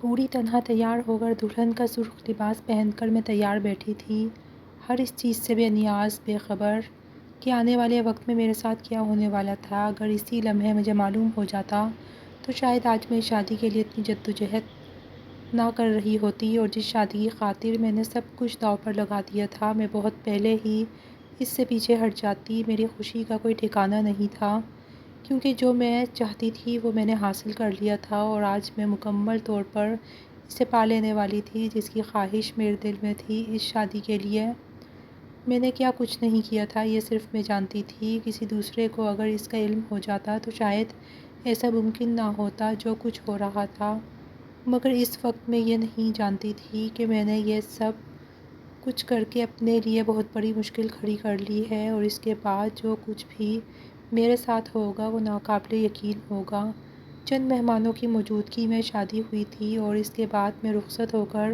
پوری طرح تیار ہو کر دلہن کا سرخ لباس پہن کر میں تیار بیٹھی تھی، ہر اس چیز سے بے نیاز، بے خبر کہ آنے والے وقت میں میرے ساتھ کیا ہونے والا تھا۔ اگر اسی لمحے مجھے معلوم ہو جاتا تو شاید آج میں شادی کے لیے اتنی جدوجہد نہ کر رہی ہوتی، اور جس شادی کی خاطر میں نے سب کچھ داؤ پر لگا دیا تھا، میں بہت پہلے ہی اس سے پیچھے ہٹ جاتی۔ میری خوشی کا کوئی ٹھکانہ نہیں تھا، کیونکہ جو میں چاہتی تھی وہ میں نے حاصل کر لیا تھا، اور آج میں مکمل طور پر اسے پا لینے والی تھی جس کی خواہش میرے دل میں تھی۔ اس شادی کے لیے میں نے کیا کچھ نہیں کیا تھا، یہ صرف میں جانتی تھی۔ کسی دوسرے کو اگر اس کا علم ہو جاتا تو شاید ایسا ممکن نہ ہوتا جو کچھ ہو رہا تھا، مگر اس وقت میں یہ نہیں جانتی تھی کہ میں نے یہ سب کچھ کر کے اپنے لیے بہت بڑی مشکل کھڑی کر لی ہے، اور اس کے بعد جو کچھ بھی میرے ساتھ ہوگا وہ ناقابل یقین ہوگا۔ چند مہمانوں کی موجودگی میں شادی ہوئی تھی، اور اس کے بعد میں رخصت ہو کر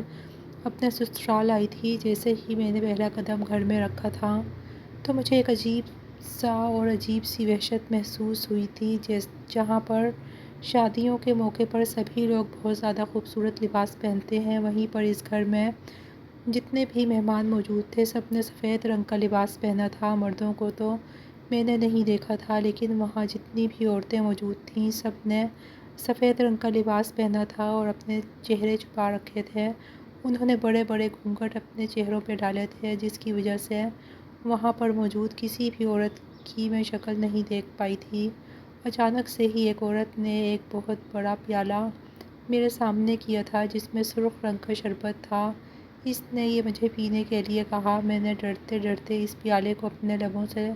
اپنے سسرال آئی تھی۔ جیسے ہی میں نے پہلا قدم گھر میں رکھا تھا تو مجھے ایک عجیب سا اور عجیب سی وحشت محسوس ہوئی تھی۔ جہاں پر شادیوں کے موقع پر سبھی لوگ بہت زیادہ خوبصورت لباس پہنتے ہیں، وہیں پر اس گھر میں جتنے بھی مہمان موجود تھے سب نے سفید رنگ کا لباس پہنا تھا۔ مردوں کو تو میں نے نہیں دیکھا تھا، لیکن وہاں جتنی بھی عورتیں موجود تھیں سب نے سفید رنگ کا لباس پہنا تھا اور اپنے چہرے چھپا رکھے تھے۔ انہوں نے بڑے بڑے گھونگھٹ اپنے چہروں پہ ڈالے تھے، جس کی وجہ سے وہاں پر موجود کسی بھی عورت کی میں شکل نہیں دیکھ پائی تھی۔ اچانک سے ہی ایک عورت نے ایک بہت بڑا پیالہ میرے سامنے کیا تھا جس میں سرخ رنگ کا شربت تھا۔ اس نے یہ مجھے پینے کے لیے کہا۔ میں نے ڈرتے ڈرتے اس پیالے کو اپنے لبوں سے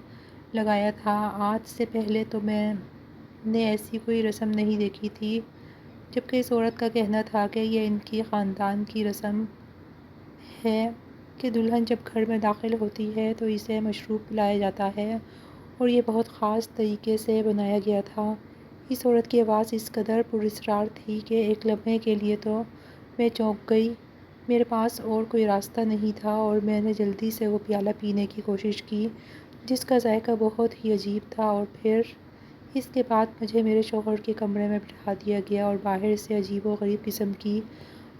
لگایا تھا۔ آج سے پہلے تو میں نے ایسی کوئی رسم نہیں دیکھی تھی، جبکہ اس عورت کا کہنا تھا کہ یہ ان کی خاندان کی رسم ہے کہ دلہن جب گھر میں داخل ہوتی ہے تو اسے مشروب پلایا جاتا ہے، اور یہ بہت خاص طریقے سے بنایا گیا تھا۔ اس عورت کی آواز اس قدر پراسرار تھی کہ ایک لمحے کے لیے تو میں چونک گئی۔ میرے پاس اور کوئی راستہ نہیں تھا، اور میں نے جلدی سے وہ پیالہ پینے کی کوشش کی جس کا ذائقہ بہت ہی عجیب تھا، اور پھر اس کے بعد مجھے میرے شوہر کے کمرے میں بٹھا دیا گیا اور باہر سے عجیب و غریب قسم کی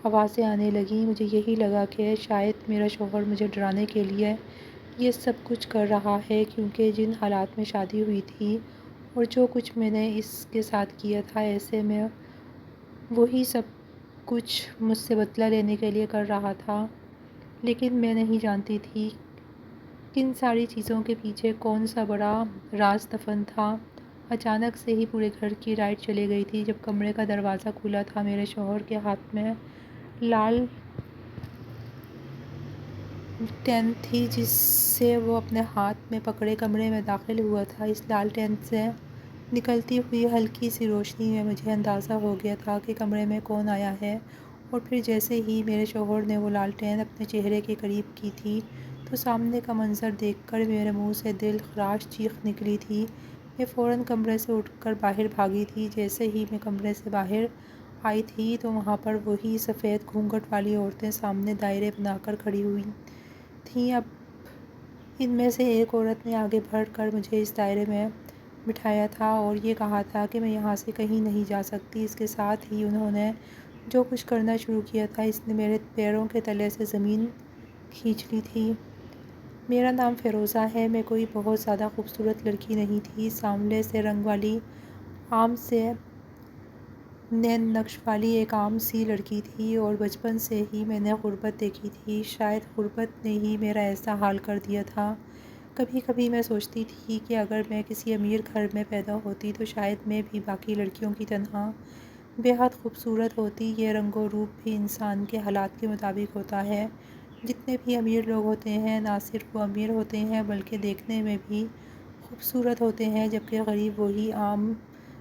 آوازیں آنے لگیں۔ مجھے یہی لگا کہ شاید میرا شوہر مجھے ڈرانے کے لیے یہ سب کچھ کر رہا ہے، کیونکہ جن حالات میں شادی ہوئی تھی اور جو کچھ میں نے اس کے ساتھ کیا تھا، ایسے میں وہی سب کچھ مجھ سے بدلہ لینے کے لیے کر رہا تھا۔ لیکن میں نہیں جانتی تھی کہ ان ساری چیزوں کے پیچھے کون سا بڑا راز دفن تھا۔ اچانک سے ہی پورے گھر کی لائٹ چلی گئی تھی۔ جب کمرے کا دروازہ کھلا تھا، میرے شوہر کے ہاتھ میں لال ٹین تھی جس سے وہ اپنے ہاتھ میں پکڑے کمرے میں داخل ہوا تھا۔ اس لال ٹین سے نکلتی ہوئی ہلکی سی روشنی میں مجھے اندازہ ہو گیا تھا کہ کمرے میں کون آیا ہے، اور پھر جیسے ہی میرے شوہر نے وہ لالٹین اپنے چہرے کے قریب کی تھی تو سامنے کا منظر دیکھ کر میرے منہ سے دل خراش چیخ نکلی تھی۔ میں فوراً کمرے سے اٹھ کر باہر بھاگی تھی۔ جیسے ہی میں کمرے سے باہر آئی تھی تو وہاں پر وہی سفید گھونگھٹ والی عورتیں سامنے دائرے بنا کر کھڑی ہوئی تھیں۔ اب ان میں سے ایک عورت نے آگے بڑھ کر مجھے اس دائرے میں بٹھایا تھا اور یہ کہا تھا کہ میں یہاں سے کہیں نہیں جا سکتی۔ اس کے ساتھ ہی انہوں نے جو کچھ کرنا شروع کیا تھا، اس نے میرے پیروں کے تلے سے زمین کھینچ لی تھی۔ میرا نام فیروزہ ہے۔ میں کوئی بہت زیادہ خوبصورت لڑکی نہیں تھی۔ سانولے سے رنگ والی، عام سے نین نقش والی ایک عام سی لڑکی تھی، اور بچپن سے ہی میں نے غربت دیکھی تھی۔ شاید غربت نے ہی میرا ایسا حال کر دیا تھا۔ کبھی کبھی میں سوچتی تھی کہ اگر میں کسی امیر گھر میں پیدا ہوتی تو شاید میں بھی باقی لڑکیوں کی طرح بے حد خوبصورت ہوتی۔ یہ رنگ و روپ بھی انسان کے حالات کے مطابق ہوتا ہے۔ جتنے بھی امیر لوگ ہوتے ہیں نہ صرف وہ امیر ہوتے ہیں بلکہ دیکھنے میں بھی خوبصورت ہوتے ہیں، جبکہ غریب وہی عام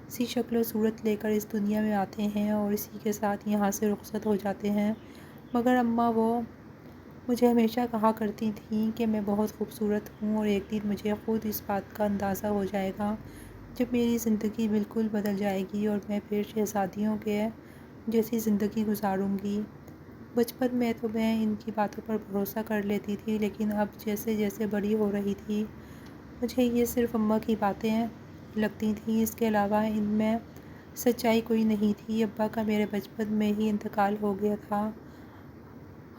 سی شکل و صورت لے کر اس دنیا میں آتے ہیں اور اسی کے ساتھ یہاں سے رخصت ہو جاتے ہیں۔ مگر اماں وہ مجھے ہمیشہ کہا کرتی تھیں کہ میں بہت خوبصورت ہوں، اور ایک دن مجھے خود اس بات کا اندازہ ہو جائے گا جب میری زندگی بالکل بدل جائے گی اور میں پھر شہزادیوں کے جیسی زندگی گزاروں گی۔ بچپن میں تو میں ان کی باتوں پر بھروسہ کر لیتی تھی، لیکن اب جیسے جیسے بڑی ہو رہی تھی مجھے یہ صرف اماں کی باتیں لگتی تھیں۔ اس کے علاوہ ان میں سچائی کوئی نہیں تھی۔ ابا کا میرے بچپن میں ہی انتقال ہو گیا تھا۔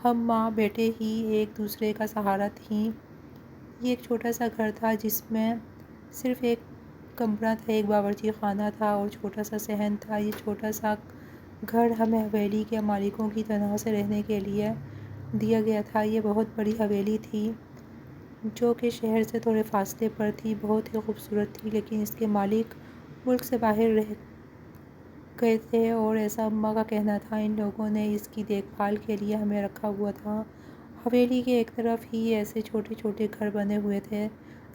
ہم ماں بیٹے ہی ایک دوسرے کا سہارا تھیں۔ یہ ایک چھوٹا سا گھر تھا جس میں صرف ایک کمرہ تھا، ایک باورچی خانہ تھا اور چھوٹا سا صحن تھا۔ یہ چھوٹا سا گھر ہمیں حویلی کے مالکوں کی طرح سے رہنے کے لیے دیا گیا تھا۔ یہ بہت بڑی حویلی تھی جو کہ شہر سے تھوڑے فاصلے پر تھی، بہت ہی خوبصورت تھی، لیکن اس کے مالک ملک سے باہر رہ گئے تھے اور ایسا اماں کا کہنا تھا۔ ان لوگوں نے اس کی دیکھ بھال کے لیے ہمیں رکھا ہوا تھا۔ حویلی کے ایک طرف ہی ایسے چھوٹے چھوٹے گھر بنے ہوئے تھے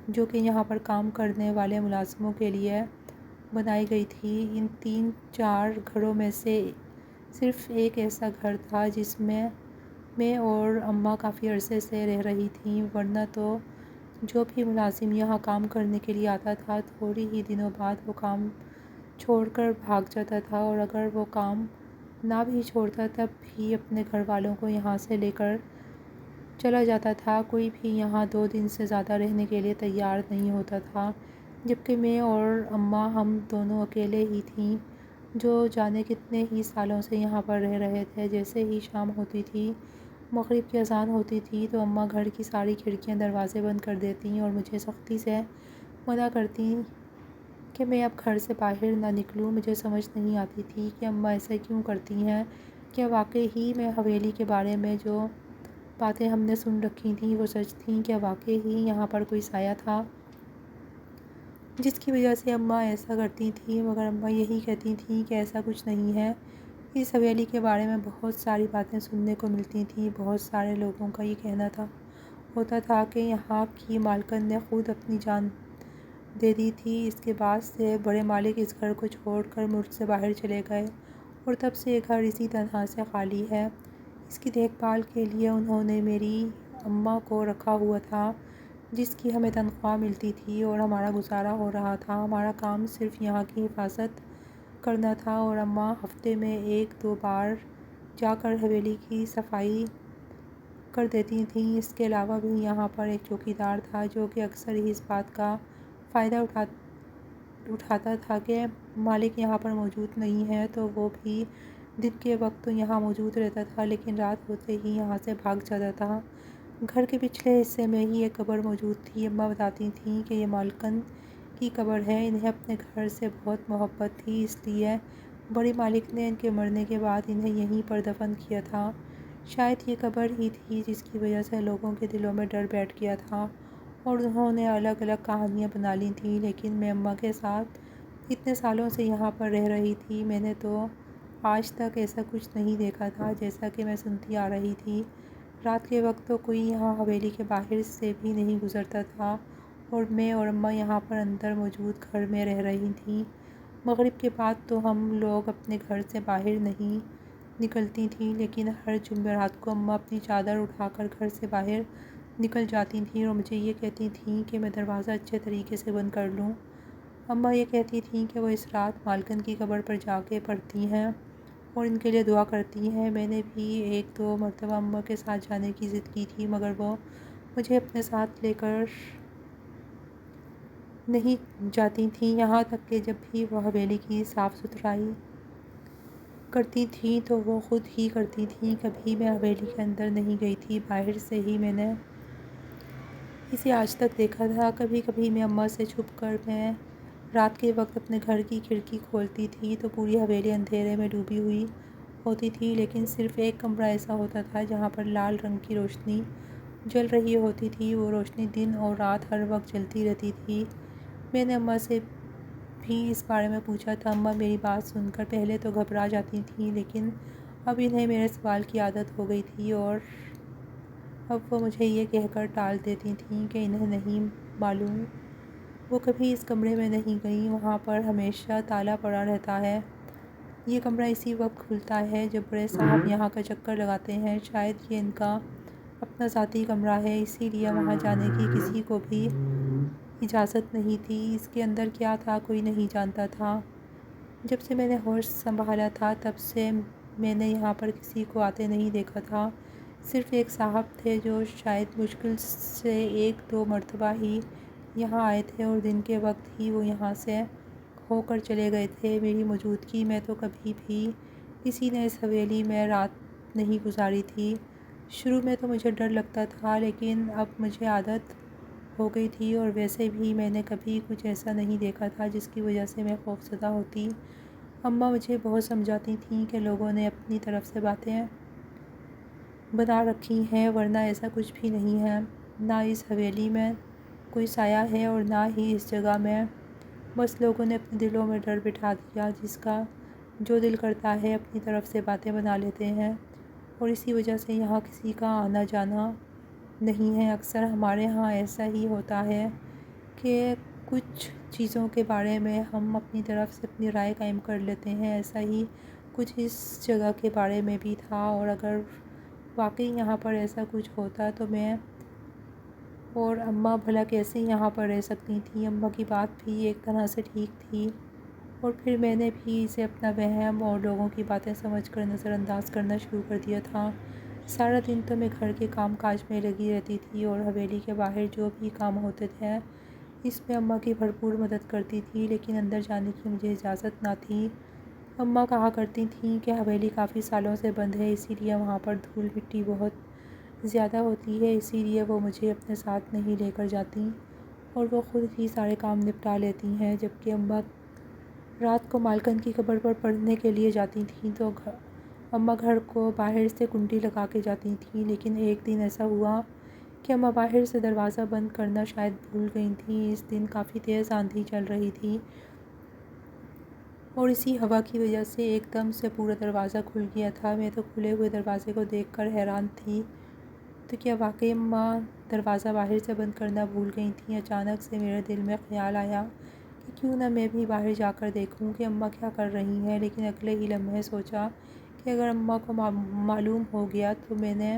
جو کہ یہاں پر کام کرنے والے ملازموں کے لیے بنائی گئی تھی۔ ان 3-4 گھروں میں سے صرف ایک ایسا گھر تھا جس میں اور اماں کافی عرصے سے رہ رہی تھیں، ورنہ تو جو بھی ملازم یہاں کام کرنے کے لیے آتا تھا تھوڑی ہی دنوں بعد وہ کام چھوڑ کر بھاگ جاتا تھا، اور اگر وہ کام نہ بھی چھوڑتا تب بھی اپنے گھر والوں کو یہاں سے لے کر چلا جاتا تھا۔ کوئی بھی یہاں 2 دن سے زیادہ رہنے کے لیے تیار نہیں ہوتا تھا، جبکہ میں اور اماں ہم دونوں اکیلے ہی تھیں جو جانے کتنے ہی سالوں سے یہاں پر رہ رہے تھے۔ جیسے ہی شام ہوتی تھی، مغرب کی اذان ہوتی تھی تو اماں گھر کی ساری کھڑکیاں دروازے بند کر دیتیں اور مجھے سختی سے منع کرتیں کہ میں اب گھر سے باہر نہ نکلوں۔ مجھے سمجھ نہیں آتی تھی کہ اماں ایسا کیوں کرتی ہیں۔ کیا واقعی ہی میں حویلی کے بارے میں جو باتیں ہم نے سن رکھی تھیں وہ سچ تھیں؟ کیا واقعی ہی یہاں پر کوئی سایہ تھا جس کی وجہ سے اماں ایسا کرتی تھیں؟ مگر اماں یہی کہتی تھیں کہ ایسا کچھ نہیں ہے۔ اس حویلی کے بارے میں بہت ساری باتیں سننے کو ملتی تھیں۔ بہت سارے لوگوں کا یہ کہنا ہوتا تھا کہ یہاں کی مالکن نے خود اپنی جان دے دی تھی۔ اس کے بعد سے بڑے مالک اس گھر کو چھوڑ کر ملک سے باہر چلے گئے اور تب سے یہ گھر اسی طرح سے خالی ہے۔ اس کی دیکھ بھال کے لیے انہوں نے میری اماں کو رکھا ہوا تھا جس کی ہمیں تنخواہ ملتی تھی اور ہمارا گزارا ہو رہا تھا۔ ہمارا کام صرف یہاں کی حفاظت کرنا تھا اور اماں ہفتے میں 1-2 بار جا کر حویلی کی صفائی کر دیتی تھیں۔ اس کے علاوہ بھی یہاں پر ایک چوکیدار تھا جو کہ اکثر ہی اس بات کا فائدہ اٹھاتا تھا کہ مالک یہاں پر موجود نہیں ہے تو وہ بھی دن کے وقت تو یہاں موجود رہتا تھا، لیکن رات ہوتے ہی یہاں سے بھاگ جاتا تھا۔ گھر کے پچھلے حصے میں ہی ایک قبر موجود تھی۔ اماں بتاتی تھیں کہ یہ مالکن کی قبر ہے۔ انہیں اپنے گھر سے بہت محبت تھی، اس لیے بڑی مالک نے ان کے مرنے کے بعد انہیں یہیں پر دفن کیا تھا۔ شاید یہ قبر ہی تھی جس کی وجہ سے لوگوں کے دلوں میں ڈر بیٹھ گیا تھا اور انہوں نے الگ الگ کہانیاں بنا لی تھیں۔ لیکن میں اماں کے ساتھ اتنے سالوں سے یہاں پر رہ رہی تھی، میں نے تو آج تک ایسا کچھ نہیں دیکھا تھا جیسا کہ میں سنتی آ رہی تھی۔ رات کے وقت تو کوئی یہاں حویلی کے باہر سے بھی نہیں گزرتا تھا اور میں اور اماں یہاں پر اندر موجود گھر میں رہ رہی تھیں۔ مغرب کے بعد تو ہم لوگ اپنے گھر سے باہر نہیں نکلتی تھیں، لیکن ہر جمعرات کو اماں اپنی چادر اٹھا کر گھر سے باہر نکل جاتی تھیں اور مجھے یہ کہتی تھیں کہ میں دروازہ اچھے طریقے سے بند کر لوں۔ اماں یہ کہتی تھیں کہ وہ اس رات مالکن کی قبر پر جا کے پڑھتی ہیں اور ان کے لیے دعا کرتی ہیں۔ میں نے بھی 1-2 مرتبہ اماں کے ساتھ جانے کی ضد کی تھی، مگر وہ مجھے اپنے ساتھ لے کر نہیں جاتی تھیں۔ یہاں تک کہ جب بھی وہ حویلی کی صاف ستھرائی کرتی تھیں تو وہ خود ہی کرتی تھیں، کبھی میں حویلی کے اندر نہیں گئی تھی، باہر سے ہی میں نے اسے آج تک دیکھا تھا۔ کبھی کبھی میں اماں سے چھپ کر میں رات کے وقت اپنے گھر کی کھڑکی کھولتی تھی تو پوری حویلی اندھیرے میں ڈوبی ہوئی ہوتی تھی، لیکن صرف ایک کمرہ ایسا ہوتا تھا جہاں پر لال رنگ کی روشنی جل رہی ہوتی تھی۔ وہ روشنی دن اور رات ہر وقت جلتی رہتی تھی۔ میں نے اماں سے بھی اس بارے میں پوچھا تھا۔ اماں میری بات سن کر پہلے تو گھبرا جاتی تھیں، لیکن اب انہیں میرے سوال کی عادت ہو گئی تھی اور اب وہ مجھے یہ کہہ کر ٹال دیتی تھیں کہ انہیں نہیں معلوم، وہ کبھی اس کمرے میں نہیں گئیں، وہاں پر ہمیشہ تالا پڑا رہتا ہے۔ یہ کمرہ اسی وقت کھلتا ہے جب بڑے صاحب یہاں کا چکر لگاتے ہیں۔ شاید یہ ان کا اپنا ذاتی کمرہ ہے، اسی لیے وہاں جانے کی کسی کو بھی اجازت نہیں تھی۔ اس کے اندر کیا تھا کوئی نہیں جانتا تھا۔ جب سے میں نے ہوش سنبھالا تھا تب سے میں نے یہاں پر کسی کو آتے نہیں دیکھا تھا۔ صرف ایک صاحب تھے جو شاید مشکل سے 1-2 مرتبہ ہی یہاں آئے تھے اور دن کے وقت ہی وہ یہاں سے ہو کر چلے گئے تھے۔ میری موجودگی میں تو کبھی بھی کسی نے اس حویلی میں رات نہیں گزاری تھی۔ شروع میں تو مجھے ڈر لگتا تھا، لیکن اب مجھے عادت ہو گئی تھی، اور ویسے بھی میں نے کبھی کچھ ایسا نہیں دیکھا تھا جس کی وجہ سے میں خوفزدہ ہوتی۔ اماں مجھے بہت سمجھاتی تھیں کہ لوگوں نے اپنی طرف سے باتیں بنا رکھی ہیں، ورنہ ایسا کچھ بھی نہیں ہے۔ نہ اس حویلی میں کوئی سایہ ہے اور نہ ہی اس جگہ میں، بس لوگوں نے اپنے دلوں میں ڈر بٹھا دیا۔ جس کا جو دل کرتا ہے اپنی طرف سے باتیں بنا لیتے ہیں، اور اسی وجہ سے یہاں کسی کا آنا جانا نہیں ہے۔ اکثر ہمارے ہاں ایسا ہی ہوتا ہے کہ کچھ چیزوں کے بارے میں ہم اپنی طرف سے اپنی رائے قائم کر لیتے ہیں۔ ایسا ہی کچھ اس جگہ کے بارے میں بھی تھا، اور اگر واقعی یہاں پر ایسا کچھ ہوتا تو میں اور اماں بھلا کیسے یہاں پر رہ سکتی تھیں۔ اماں کی بات بھی ایک طرح سے ٹھیک تھی، اور پھر میں نے بھی اسے اپنا وہم اور لوگوں کی باتیں سمجھ کر نظر انداز کرنا شروع کر دیا تھا۔ سارا دن تو میں گھر کے کام کاج میں لگی رہتی تھی، اور حویلی کے باہر جو بھی کام ہوتے تھے اس میں اماں کی بھرپور مدد کرتی تھی، لیکن اندر جانے کی مجھے اجازت نہ تھی۔ اماں کہا کرتی تھیں کہ حویلی کافی سالوں سے بند ہے، اسی لیے وہاں پر دھول مٹی بہت زیادہ ہوتی ہے، اسی لیے وہ مجھے اپنے ساتھ نہیں لے کر جاتیں، اور وہ خود ہی سارے کام نپٹا لیتی ہیں۔ جبکہ اماں رات کو مالکن کی قبر پر پڑھنے کے لیے جاتی تھیں تو اماں گھر کو باہر سے کنڈی لگا کے جاتی تھیں، لیکن ایک دن ایسا ہوا کہ اماں باہر سے دروازہ بند کرنا شاید بھول گئی تھیں۔ اس دن کافی تیز آندھی چل رہی تھی، اور اسی ہوا کی وجہ سے ایک دم سے پورا دروازہ کھل گیا تھا۔ میں تو کھلے ہوئے دروازے کو دیکھ کر حیران تھی، تو کیا واقعی اماں دروازہ باہر سے بند کرنا بھول گئی تھیں؟ اچانک سے میرے دل میں خیال آیا کہ کیوں نہ میں بھی باہر جا کر دیکھوں کہ اماں کیا کر رہی ہیں، لیکن اگلے ہی لمحے سوچا کہ اگر اماں کو معلوم ہو گیا تو میں نے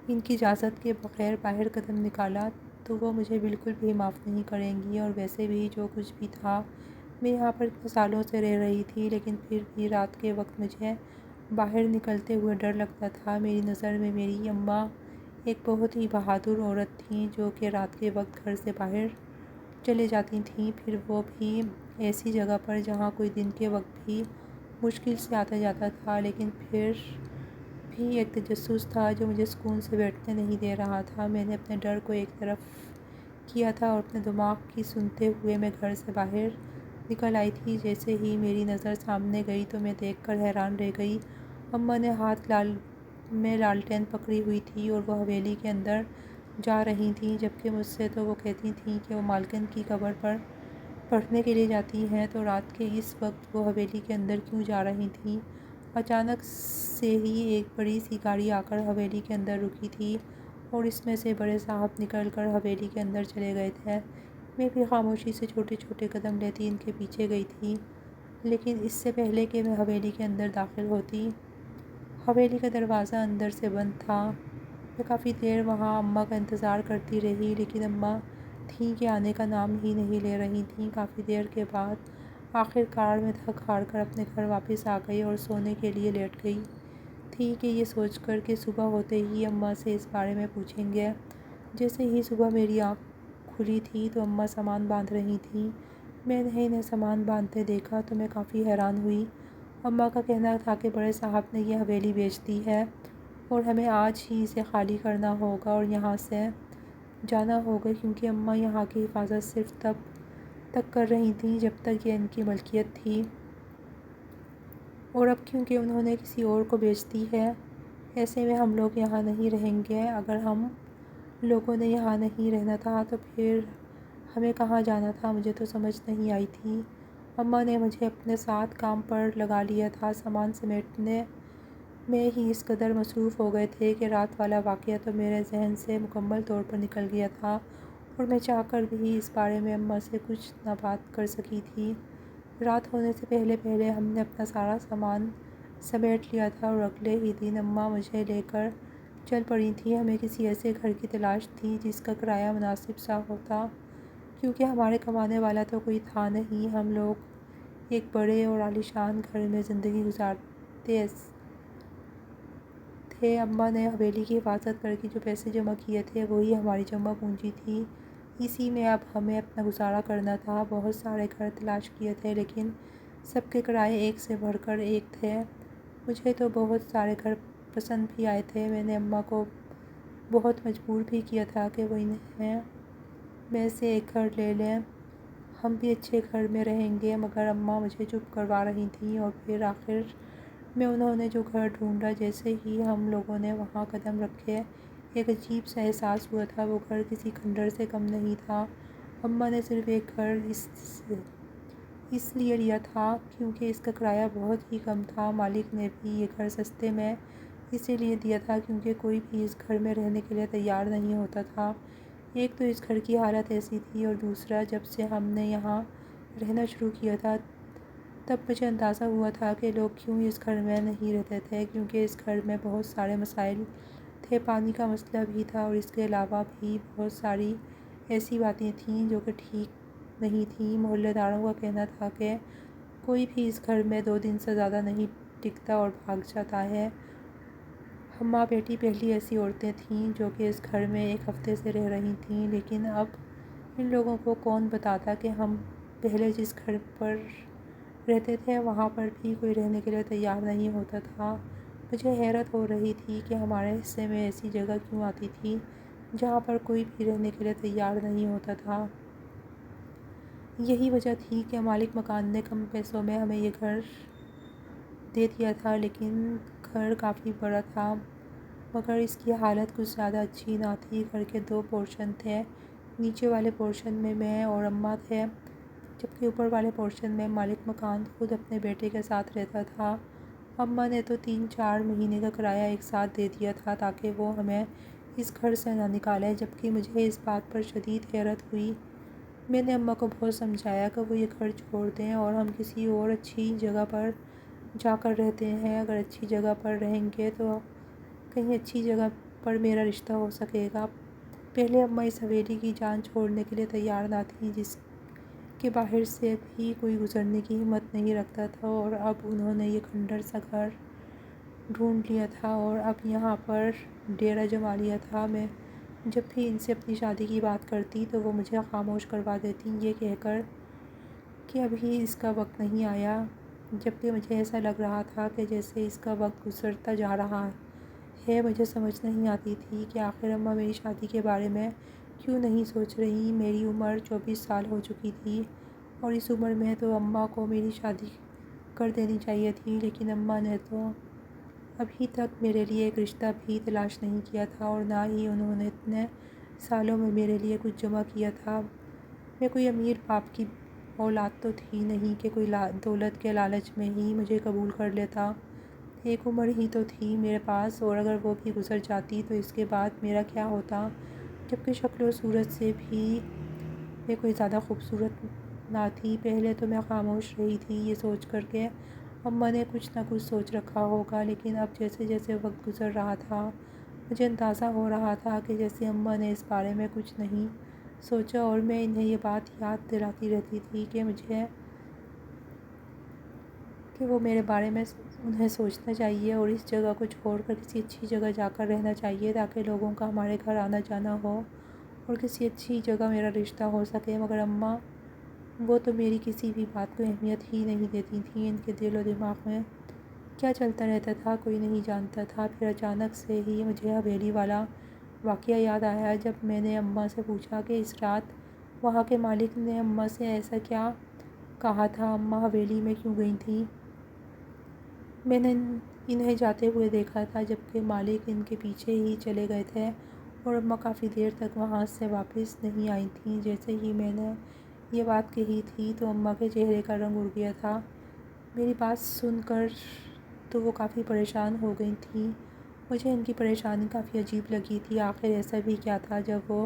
ان کی اجازت کے بغیر باہر قدم نکالا تو وہ مجھے بالکل بھی معاف نہیں کریں گی، اور ویسے بھی جو کچھ بھی تھا، میں یہاں پر اتنے سالوں سے رہ رہی تھی، لیکن پھر بھی رات کے وقت مجھے باہر نکلتے ہوئے ڈر لگتا تھا۔ میری نظر میں میری اماں ایک بہت ہی بہادر عورت تھیں، جو کہ رات کے وقت گھر سے باہر چلے جاتی تھیں، پھر وہ بھی ایسی جگہ پر جہاں کوئی دن کے وقت بھی مشکل سے آتا جاتا تھا، لیکن پھر بھی ایک تجسس تھا جو مجھے سکون سے بیٹھنے نہیں دے رہا تھا۔ میں نے اپنے ڈر کو ایک طرف کیا تھا اور اپنے دماغ کی سنتے ہوئے میں گھر سے باہر نکل آئی تھی۔ جیسے ہی میری نظر سامنے گئی تو میں دیکھ کر حیران رہ گئی۔ اماں نے ہاتھ میں لالٹین پکڑی ہوئی تھی، اور وہ حویلی کے اندر جا رہی تھیں، جبکہ مجھ سے تو وہ کہتی تھیں کہ وہ مالکن کی قبر پر پڑھنے کے لیے جاتی ہیں، تو رات کے اس وقت وہ حویلی کے اندر کیوں جا رہی تھیں؟ اچانک سے ہی ایک بڑی سی گاڑی آ کر حویلی کے اندر رکی تھی، اور اس میں سے بڑے صاحب نکل کر حویلی کے اندر چلے گئے تھے۔ میں بھی خاموشی سے چھوٹے چھوٹے قدم لیتی ان کے پیچھے گئی تھی، لیکن اس سے پہلے کہ میں حویلی کے اندر داخل ہوتی، حویلی کا دروازہ اندر سے بند تھا۔ میں کافی دیر وہاں اماں کا انتظار کرتی رہی، لیکن اماں تھیں کہ آنے کا نام ہی نہیں لے رہی تھیں۔ کافی دیر کے بعد آخر کار میں تھک ہار کر اپنے گھر واپس آ گئی اور سونے کے لیے لیٹ گئی تھی، کہ یہ سوچ کر کہ صبح ہوتے ہی اماں سے اس بارے میں پوچھیں گے۔ جیسے ہی صبح میری آنکھ کھلی تھی تو اماں سامان باندھ رہی تھیں۔ میں نے انہیں سامان باندھتے دیکھا تو میں کافی حیران ہوئی۔ اماں کا کہنا تھا کہ بڑے صاحب نے یہ حویلی بیچ دی ہے، اور ہمیں آج ہی اسے خالی کرنا ہوگا اور یہاں سے جانا ہوگا، کیونکہ اماں یہاں کی حفاظت صرف تب تک کر رہی تھیں جب تک یہ ان کی ملکیت تھی، اور اب کیونکہ انہوں نے کسی اور کو بیچ دی ہے، ایسے میں ہم لوگ یہاں نہیں رہیں گے۔ اگر ہم لوگوں نے یہاں نہیں رہنا تھا تو پھر ہمیں کہاں جانا تھا؟ مجھے تو سمجھ نہیں آئی تھی۔ اماں نے مجھے اپنے ساتھ کام پر لگا لیا تھا۔ سامان سمیٹنے میں ہی اس قدر مصروف ہو گئے تھے کہ رات والا واقعہ تو میرے ذہن سے مکمل طور پر نکل گیا تھا، اور میں چاہ کر بھی اس بارے میں اماں سے کچھ نہ بات کر سکی تھی۔ رات ہونے سے پہلے پہلے ہم نے اپنا سارا سامان سمیٹ لیا تھا، اور اگلے ہی دن اماں مجھے لے کر چل پڑی تھیں۔ ہمیں کسی ایسے گھر کی تلاش تھی جس کا کرایہ مناسب سا ہوتا، کیونکہ ہمارے کمانے والا تو کوئی تھا نہیں۔ ہم لوگ ایک بڑے اور عالیشان گھر میں زندگی گزارتے تھے۔ اماں نے حویلی کی حفاظت کر کے جو پیسے جمع کیے تھے وہی ہماری جمع پونجی تھی۔ اسی میں اب ہمیں اپنا گزارا کرنا تھا۔ بہت سارے گھر تلاش کیے تھے لیکن سب کے کرائے ایک سے بڑھ کر ایک تھے۔ مجھے تو بہت سارے گھر پسند بھی آئے تھے۔ میں نے اماں کو بہت مجبور بھی کیا تھا کہ وہ انہیں میں سے ایک گھر لے لیں، ہم بھی اچھے گھر میں رہیں گے، مگر اماں مجھے چپ کروا رہی تھیں۔ اور پھر آخر میں انہوں نے جو گھر ڈھونڈا، جیسے ہی ہم لوگوں نے وہاں قدم رکھے ایک عجیب سا احساس ہوا تھا۔ وہ گھر کسی کھنڈر سے کم نہیں تھا۔ اماں نے صرف ایک گھر اس لیے لیا تھا کیونکہ اس کا کرایہ بہت ہی کم تھا۔ مالک نے بھی یہ گھر سستے میں اسی لیے دیا تھا کیونکہ کوئی بھی اس گھر میں رہنے کے لیے تیار نہیں ہوتا تھا۔ ایک تو اس گھر کی حالت ایسی تھی اور دوسرا جب سے ہم نے یہاں رہنا شروع کیا تھا تب مجھے اندازہ ہوا تھا کہ لوگ کیوں اس گھر میں نہیں رہتے تھے، کیونکہ اس گھر میں بہت سارے مسائل تھے۔ پانی کا مسئلہ بھی تھا اور اس کے علاوہ بھی بہت ساری ایسی باتیں تھیں جو کہ ٹھیک نہیں تھیں۔ محلے داروں کا کہنا تھا کہ کوئی بھی اس گھر میں 2 دن سے زیادہ نہیں ٹکتا اور بھاگ جاتا ہے۔ ہم ماں بیٹی پہلی ایسی عورتیں تھیں جو کہ اس گھر میں 1 ہفتے سے رہ رہی تھیں، لیکن اب ان لوگوں کو کون بتاتا کہ ہم پہلے جس گھر پر رہتے تھے وہاں پر بھی کوئی رہنے کے لیے تیار نہیں ہوتا تھا۔ مجھے حیرت ہو رہی تھی کہ ہمارے حصے میں ایسی جگہ کیوں آتی تھی جہاں پر کوئی بھی رہنے کے لیے تیار نہیں ہوتا تھا۔ یہی وجہ تھی کہ مالک مکان نے کم پیسوں میں ہمیں یہ گھر دے دیا تھا، لیکن گھر کافی بڑا تھا مگر اس کی حالت کچھ زیادہ اچھی نہ تھی۔ گھر کے 2 پورشن تھے، نیچے والے پورشن میں میں اور اماں تھے، جبکہ اوپر والے پورشن میں مالک مکان خود اپنے بیٹے کے ساتھ رہتا تھا۔ اماں نے تو 3-4 مہینے کا کرایہ ایک ساتھ دے دیا تھا تاکہ وہ ہمیں اس گھر سے نہ نکالے، جبکہ مجھے اس بات پر شدید حیرت ہوئی۔ میں نے اماں کو بہت سمجھایا کہ وہ یہ گھر چھوڑ دیں اور ہم کسی اور اچھی جگہ پر جا کر رہتے ہیں۔ اگر اچھی جگہ پر رہیں گے تو کہیں اچھی جگہ پر میرا رشتہ ہو سکے گا۔ پہلے اماں اس حویلی کی جان چھوڑنے کے لیے تیار نہ تھیں جس کے باہر سے بھی کوئی گزرنے کی ہمت نہیں رکھتا تھا، اور اب انہوں نے یہ کھنڈر سا گھر ڈھونڈ لیا تھا اور اب یہاں پر ڈیرہ جما لیا تھا۔ میں جب بھی ان سے اپنی شادی کی بات کرتی تو وہ مجھے خاموش کروا دیتی، یہ کہہ کر کہ ابھی اس کا وقت نہیں آیا، جبکہ مجھے ایسا لگ رہا تھا کہ جیسے اس کا وقت گزرتا جا رہا ہے۔ مجھے سمجھ نہیں آتی تھی کہ آخر اماں میری شادی کے بارے میں کیوں نہیں سوچ رہی۔ میری عمر 24 سال ہو چکی تھی اور اس عمر میں تو اماں کو میری شادی کر دینی چاہیے تھی، لیکن اماں نے تو ابھی تک میرے لیے ایک رشتہ بھی تلاش نہیں کیا تھا اور نہ ہی انہوں نے اتنے سالوں میں میرے لیے کچھ جمع کیا تھا۔ میں کوئی امیر باپ کی اولاد تو تھی نہیں کہ کوئی دولت کے لالچ میں ہی مجھے قبول کر لیتا۔ ایک عمر ہی تو تھی میرے پاس، اور اگر وہ بھی گزر جاتی تو اس کے بعد میرا کیا ہوتا، جبکہ شکل و صورت سے بھی میں کوئی زیادہ خوبصورت نہ تھی۔ پہلے تو میں خاموش رہی تھی یہ سوچ کر کہ اماں نے کچھ نہ کچھ سوچ رکھا ہوگا، لیکن اب جیسے جیسے وقت گزر رہا تھا مجھے اندازہ ہو رہا تھا کہ جیسے اماں نے اس بارے میں کچھ نہیں سوچا، اور میں انہیں یہ بات یاد دلاتی رہتی تھی کہ وہ میرے بارے میں انہیں سوچنا چاہیے اور اس جگہ کو چھوڑ کر کسی اچھی جگہ جا کر رہنا چاہیے تاکہ لوگوں کا ہمارے گھر آنا جانا ہو اور کسی اچھی جگہ میرا رشتہ ہو سکے۔ مگر اماں وہ تو میری کسی بھی بات کو اہمیت ہی نہیں دیتی تھیں۔ ان کے دل و دماغ میں کیا چلتا رہتا تھا کوئی نہیں جانتا تھا۔ پھر اچانک سے ہی مجھے حویلی والا واقعہ یاد آیا جب میں نے اماں سے پوچھا کہ اس رات وہاں کے مالک نے اماں سے ایسا کیا کہا تھا، اماں حویلی میں کیوں گئی تھیں؟ میں نے انہیں جاتے ہوئے دیکھا تھا جبکہ مالک ان کے پیچھے ہی چلے گئے تھے اور اماں کافی دیر تک وہاں سے واپس نہیں آئی تھیں۔ جیسے ہی میں نے یہ بات کہی تھی تو اماں کے چہرے کا رنگ اڑ گیا تھا۔ میری بات سن کر تو وہ کافی پریشان ہو گئی تھیں۔ مجھے ان کی پریشانی کافی عجیب لگی تھی۔ آخر ایسا بھی کیا تھا جب وہ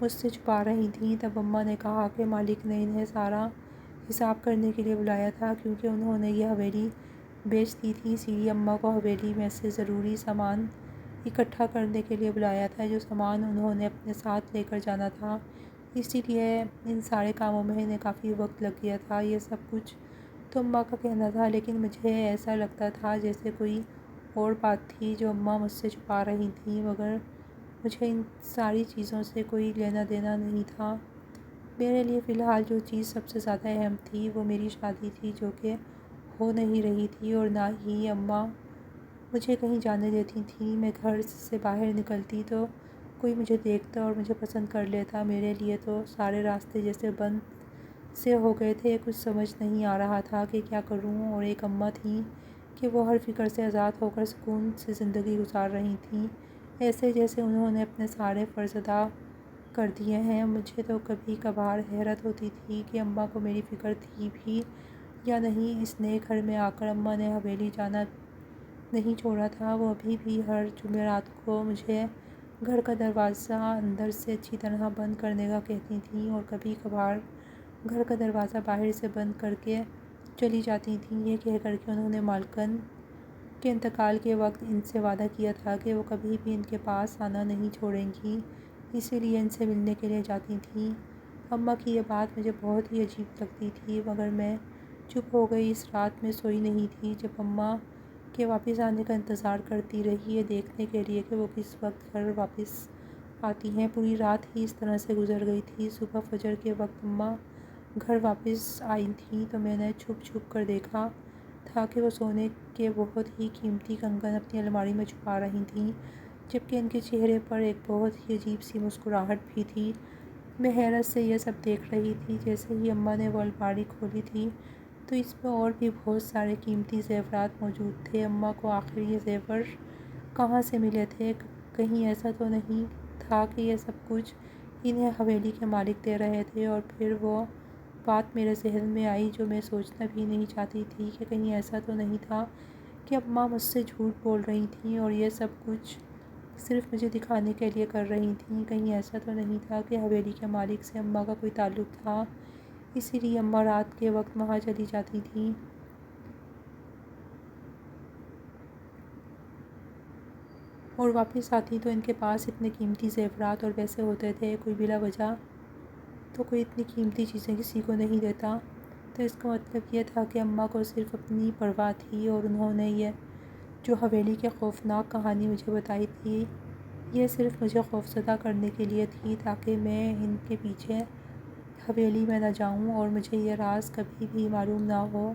مجھ سے چھپا رہی تھیں؟ تب اماں نے کہا کہ مالک نے انہیں سارا حساب کرنے کے لیے بلایا تھا کیونکہ انہوں نے یہ حویلی بیچ دی تھی، اسی لیے اماں کو حویلی میں سے ضروری سامان اکٹھا کرنے کے لیے بلایا تھا، جو سامان انہوں نے اپنے ساتھ لے کر جانا تھا۔ اسی لیے ان سارے کاموں میں انہیں کافی وقت لگ گیا تھا۔ یہ سب کچھ تو اماں کا کہنا تھا، لیکن مجھے ایسا لگتا تھا جیسے کوئی اور بات تھی جو اماں مجھ سے چھپا رہی تھیں، مگر مجھے ان ساری چیزوں سے کوئی لینا دینا نہیں تھا۔ میرے لیے فی الحال جو چیز سب سے زیادہ اہم تھی وہ میری شادی تھی، جو کہ ہو نہیں رہی تھی، اور نہ ہی اماں مجھے کہیں جانے دیتی تھیں۔ میں گھر سے باہر نکلتی تو کوئی مجھے دیکھتا اور مجھے پسند کر لیتا۔ میرے لیے تو سارے راستے جیسے بند سے ہو گئے تھے، کچھ سمجھ نہیں آ رہا تھا کہ کیا کروں۔ اور ایک اماں تھیں کہ وہ ہر فکر سے آزاد ہو کر سکون سے زندگی گزار رہی تھیں، ایسے جیسے انہوں نے اپنے سارے فرض ادا کر دیے ہیں۔ مجھے تو کبھی کبھار حیرت ہوتی تھی کہ اماں کو میری فکر تھی بھی یا نہیں۔ اس نئے گھر میں آ کر اماں نے حویلی جانا نہیں چھوڑا تھا۔ وہ ابھی بھی ہر جمعرات کو مجھے گھر کا دروازہ اندر سے اچھی طرح بند کرنے کا کہتی تھیں، اور کبھی کبھار گھر کا دروازہ باہر سے بند کر کے چلی جاتی تھیں، یہ کہہ کر کہ انہوں نے مالکن کے انتقال کے وقت ان سے وعدہ کیا تھا کہ وہ کبھی بھی ان کے پاس آنا نہیں چھوڑیں گی، اسی لیے ان سے ملنے کے لیے جاتی تھیں۔ اماں کی یہ بات مجھے بہت ہی عجیب لگتی تھی، مگر میں چپ ہو گئی۔ اس رات میں سوئی نہیں تھی، جب اماں کے واپس آنے کا انتظار کرتی رہی، یہ دیکھنے کے لیے کہ وہ کس وقت گھر واپس آتی ہیں۔ پوری رات ہی اس طرح سے گزر گئی تھی۔ صبح فجر کے وقت اماں گھر واپس آئی تھیں تو میں نے چھپ چھپ کر دیکھا تھا کہ وہ سونے کے بہت ہی قیمتی کنگن اپنی الماری میں چھپا رہی تھیں، جبکہ ان کے چہرے پر ایک بہت ہی عجیب سی مسکراہٹ بھی تھی۔ میں حیرت سے یہ سب دیکھ رہی تھی۔ جیسے ہی اماں نے وہ الماری کھولی تھی تو اس میں اور بھی بہت سارے قیمتی زیورات موجود تھے۔ اماں کو آخر یہ زیور کہاں سے ملے تھے؟ کہیں ایسا تو نہیں تھا کہ یہ سب کچھ انہیں حویلی کے مالک دے رہے تھے؟ اور پھر وہ بات میرے ذہن میں آئی جو میں سوچنا بھی نہیں چاہتی تھی، کہ کہیں ایسا تو نہیں تھا کہ اماں مجھ سے جھوٹ بول رہی تھیں اور یہ سب کچھ صرف مجھے دکھانے کے لیے کر رہی تھیں؟ کہیں ایسا تو نہیں تھا کہ حویلی کے مالک سے اماں کا کوئی تعلق تھا، اسی لیے اماں رات کے وقت وہاں چلی جاتی تھیں؟ اور واپس آتی تو ان کے پاس اتنے قیمتی زیورات اور پیسے ہوتے تھے، کوئی بلا وجہ تو کوئی اتنی قیمتی چیزیں کسی کو نہیں دیتا۔ تو اس کا مطلب یہ تھا کہ اماں کو صرف اپنی پرواہ تھی، اور انہوں نے یہ جو حویلی کی خوفناک کہانی مجھے بتائی تھی، یہ صرف مجھے خوفزدہ کرنے کے لیے تھی، تاکہ میں ان کے پیچھے حویلی میں نہ جاؤں اور مجھے یہ راز کبھی بھی معلوم نہ ہو۔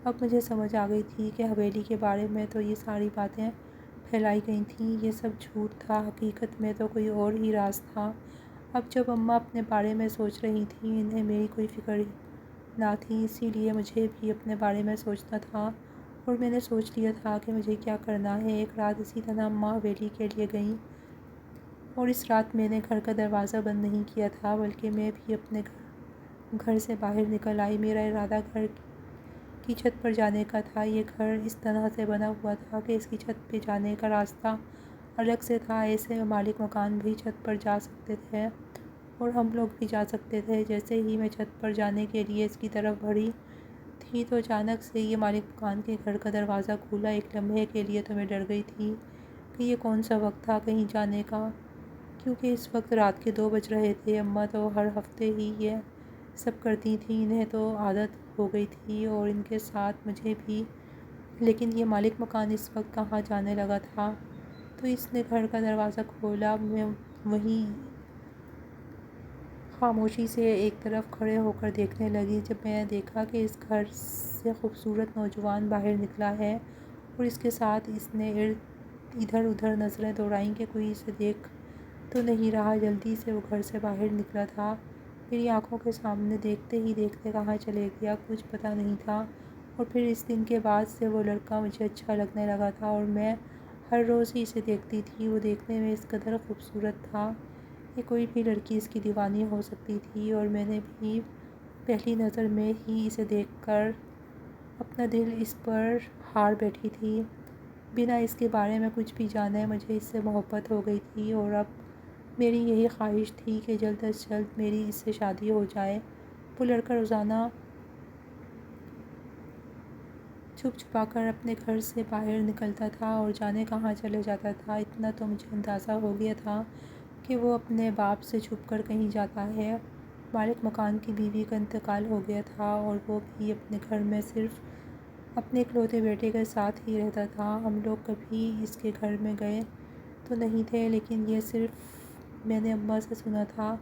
اب مجھے سمجھ آ گئی تھی کہ حویلی کے بارے میں تو یہ ساری باتیں پھیلائی گئی تھیں، یہ سب جھوٹ تھا، حقیقت میں تو کوئی اور ہی راز تھا۔ اب جب اماں اپنے بارے میں سوچ رہی تھیں، انہیں میری کوئی فکر نہ تھی، اسی لیے مجھے بھی اپنے بارے میں سوچنا تھا، اور میں نے سوچ لیا تھا کہ مجھے کیا کرنا ہے۔ ایک رات اسی طرح اماں حویلی کے لیے گئیں، اور اس رات میں نے گھر کا دروازہ بند نہیں کیا تھا، بلکہ میں بھی اپنے گھر سے باہر نکل آئی۔ میرا ارادہ گھر کی چھت پر جانے کا تھا۔ یہ گھر اس طرح سے بنا ہوا تھا کہ اس کی چھت پہ جانے کا راستہ الگ سے تھا، ایسے میں مالک مکان بھی چھت پر جا سکتے تھے اور ہم لوگ بھی جا سکتے تھے۔ جیسے ہی میں چھت پر جانے کے لیے اس کی طرف بڑھی تھی تو اچانک سے یہ مالک مکان کے گھر کا دروازہ کھولا۔ ایک لمحے کے لیے تو میں ڈر گئی تھی کہ یہ کون سا وقت تھا کہیں جانے کا، کیونکہ اس وقت رات کے 2 بج رہے تھے۔ اماں تو ہر ہفتے ہی یہ سب کرتی تھیں، انہیں تو عادت ہو گئی تھی، اور ان کے ساتھ مجھے بھی، لیکن یہ مالک مکان اس وقت کہاں جانے لگا تھا؟ تو اس نے گھر کا دروازہ کھولا۔ میں وہیں خاموشی سے ایک طرف کھڑے ہو کر دیکھنے لگی۔ جب میں نے دیکھا کہ اس گھر سے خوبصورت نوجوان باہر نکلا ہے، اور اس کے ساتھ اس نے ادھر ادھر نظریں دوڑائیں کہ کوئی اسے دیکھ تو نہیں رہا، جلدی سے وہ گھر سے باہر نکلا تھا۔ میری آنکھوں کے سامنے دیکھتے ہی دیکھتے کہاں چلے گیا کچھ پتہ نہیں تھا، اور پھر اس دن کے بعد سے وہ لڑکا مجھے اچھا لگنے لگا تھا، اور میں ہر روز ہی اسے دیکھتی تھی۔ وہ دیکھنے میں اس قدر خوبصورت تھا کہ کوئی بھی لڑکی اس کی دیوانی ہو سکتی تھی، اور میں نے بھی پہلی نظر میں ہی اسے دیکھ کر اپنا دل اس پر ہار بیٹھی تھی، بنا اس کے بارے میں کچھ بھی جانے مجھے اس سے محبت ہو گئی تھی، اور اب میری یہی خواہش تھی کہ جلد از جلد میری اس سے شادی ہو جائے۔ وہ لڑکا روزانہ چھپ چھپا کر اپنے گھر سے باہر نکلتا تھا اور جانے کہاں چلے جاتا تھا۔ اتنا تو مجھے اندازہ ہو گیا تھا کہ وہ اپنے باپ سے چھپ کر کہیں جاتا ہے۔ مالک مکان کی بیوی کا انتقال ہو گیا تھا، اور وہ بھی اپنے گھر میں صرف اپنے اکلوتے بیٹے کے ساتھ ہی رہتا تھا۔ ہم لوگ کبھی اس کے گھر میں گئے تو نہیں تھے، لیکن یہ صرف میں نے اماں سے سنا تھا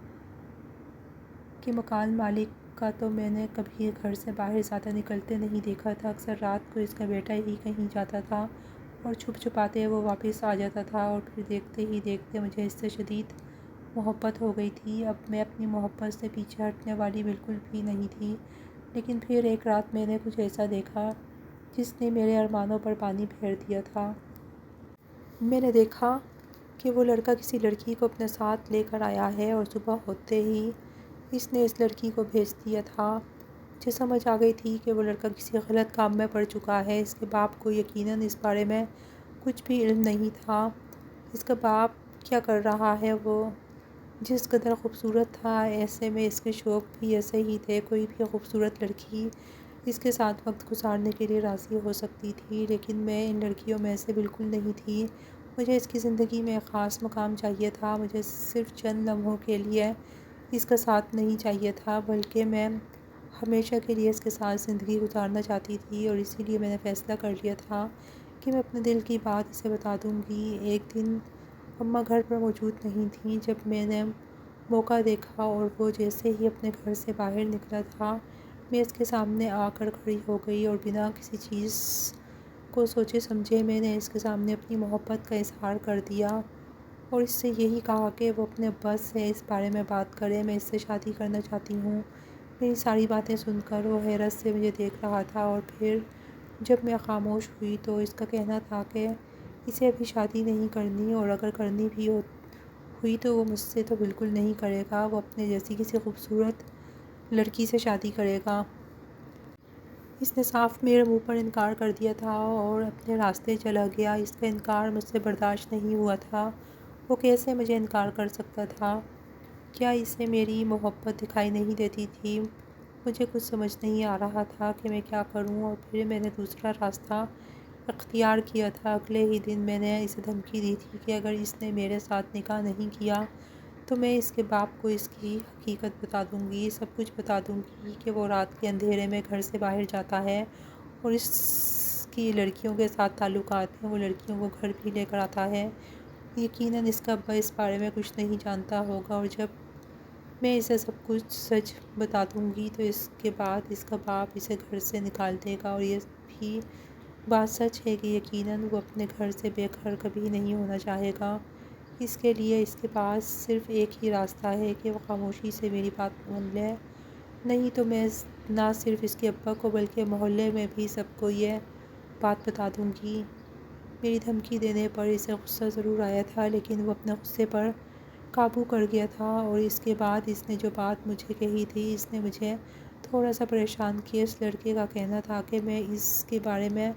کہ مکان مالک کا تو میں نے کبھی گھر سے باہر زیادہ نکلتے نہیں دیکھا تھا۔ اکثر رات کو اس کا بیٹا ہی کہیں جاتا تھا اور چھپ چھپاتے وہ واپس آ جاتا تھا، اور پھر دیکھتے ہی دیکھتے مجھے اس سے شدید محبت ہو گئی تھی۔ اب میں اپنی محبت سے پیچھے ہٹنے والی بالکل بھی نہیں تھی، لیکن پھر ایک رات میں نے کچھ ایسا دیکھا جس نے میرے ارمانوں پر پانی پھیر دیا تھا۔ میں نے دیکھا کہ وہ لڑکا کسی لڑکی کو اپنے ساتھ لے کر آیا ہے، اور صبح ہوتے ہی اس نے اس لڑکی کو بھیج دیا تھا۔ مجھے سمجھ آ گئی تھی کہ وہ لڑکا کسی غلط کام میں پڑ چکا ہے۔ اس کے باپ کو یقیناً اس بارے میں کچھ بھی علم نہیں تھا۔ اس کا باپ کیا کر رہا ہے، وہ جس قدر خوبصورت تھا، ایسے میں اس کے شوق بھی ایسے ہی تھے۔ کوئی بھی خوبصورت لڑکی اس کے ساتھ وقت گزارنے کے لیے راضی ہو سکتی تھی، لیکن میں ان لڑکیوں میں سے بالکل نہیں تھی۔ مجھے اس کی زندگی میں ایک خاص مقام چاہیے تھا۔ مجھے صرف چند لمحوں کے لیے اس کا ساتھ نہیں چاہیے تھا، بلکہ میں ہمیشہ کے لیے اس کے ساتھ زندگی گزارنا چاہتی تھی، اور اسی لیے میں نے فیصلہ کر لیا تھا کہ میں اپنے دل کی بات اسے بتا دوں گی۔ ایک دن اماں گھر پر موجود نہیں تھیں جب میں نے موقع دیکھا، اور وہ جیسے ہی اپنے گھر سے باہر نکلا تھا، میں اس کے سامنے آ کر کھڑی ہو گئی، اور بنا کسی چیز کو سوچے سمجھے میں نے اس کے سامنے اپنی محبت کا اظہار کر دیا، اور اس سے یہی کہا کہ وہ اپنے ابا سے اس بارے میں بات کرے، میں اس سے شادی کرنا چاہتی ہوں۔ میری ساری باتیں سن کر وہ حیرت سے مجھے دیکھ رہا تھا، اور پھر جب میں خاموش ہوئی تو اس کا کہنا تھا کہ اسے ابھی شادی نہیں کرنی، اور اگر کرنی بھی ہوئی تو وہ مجھ سے تو بالکل نہیں کرے گا، وہ اپنے جیسی کسی خوبصورت لڑکی سے شادی کرے گا۔ اس نے صاف میرے منہ پر انکار کر دیا تھا اور اپنے راستے چلا گیا۔ اس کا انکار مجھ سے برداشت نہیں ہوا تھا۔ وہ کیسے مجھے انکار کر سکتا تھا؟ کیا اسے میری محبت دکھائی نہیں دیتی تھی؟ مجھے کچھ سمجھ نہیں آ رہا تھا کہ میں کیا کروں، اور پھر میں نے دوسرا راستہ اختیار کیا تھا۔ اگلے ہی دن میں نے اسے دھمکی دی تھی کہ اگر اس نے میرے ساتھ نکاح نہیں کیا تو میں اس کے باپ کو اس کی حقیقت بتا دوں گی، سب کچھ بتا دوں گی کہ وہ رات کے اندھیرے میں گھر سے باہر جاتا ہے، اور اس کی لڑکیوں کے ساتھ تعلقات ہیں، وہ لڑکیوں کو گھر بھی لے کر آتا ہے۔ یقیناً اس کا ابا اس بارے میں کچھ نہیں جانتا ہوگا، اور جب میں اسے سب کچھ سچ بتا دوں گی تو اس کے بعد اس کا باپ اسے گھر سے نکال دے گا، اور یہ بھی بات سچ ہے کہ یقیناً وہ اپنے گھر سے بے گھر کبھی نہیں ہونا چاہے گا۔ اس کے لیے اس کے پاس صرف ایک ہی راستہ ہے کہ وہ خاموشی سے میری بات مان لے، نہیں تو میں نہ صرف اس کے ابا کو بلکہ محلے میں بھی سب کو یہ بات بتا دوں گی۔ میری دھمکی دینے پر اسے غصہ ضرور آیا تھا، لیکن وہ اپنے غصے پر قابو کر گیا تھا، اور اس کے بعد اس نے جو بات مجھے کہی تھی اس نے مجھے تھوڑا سا پریشان کیا۔ اس لڑکے کا کہنا تھا کہ میں اس کے بارے میں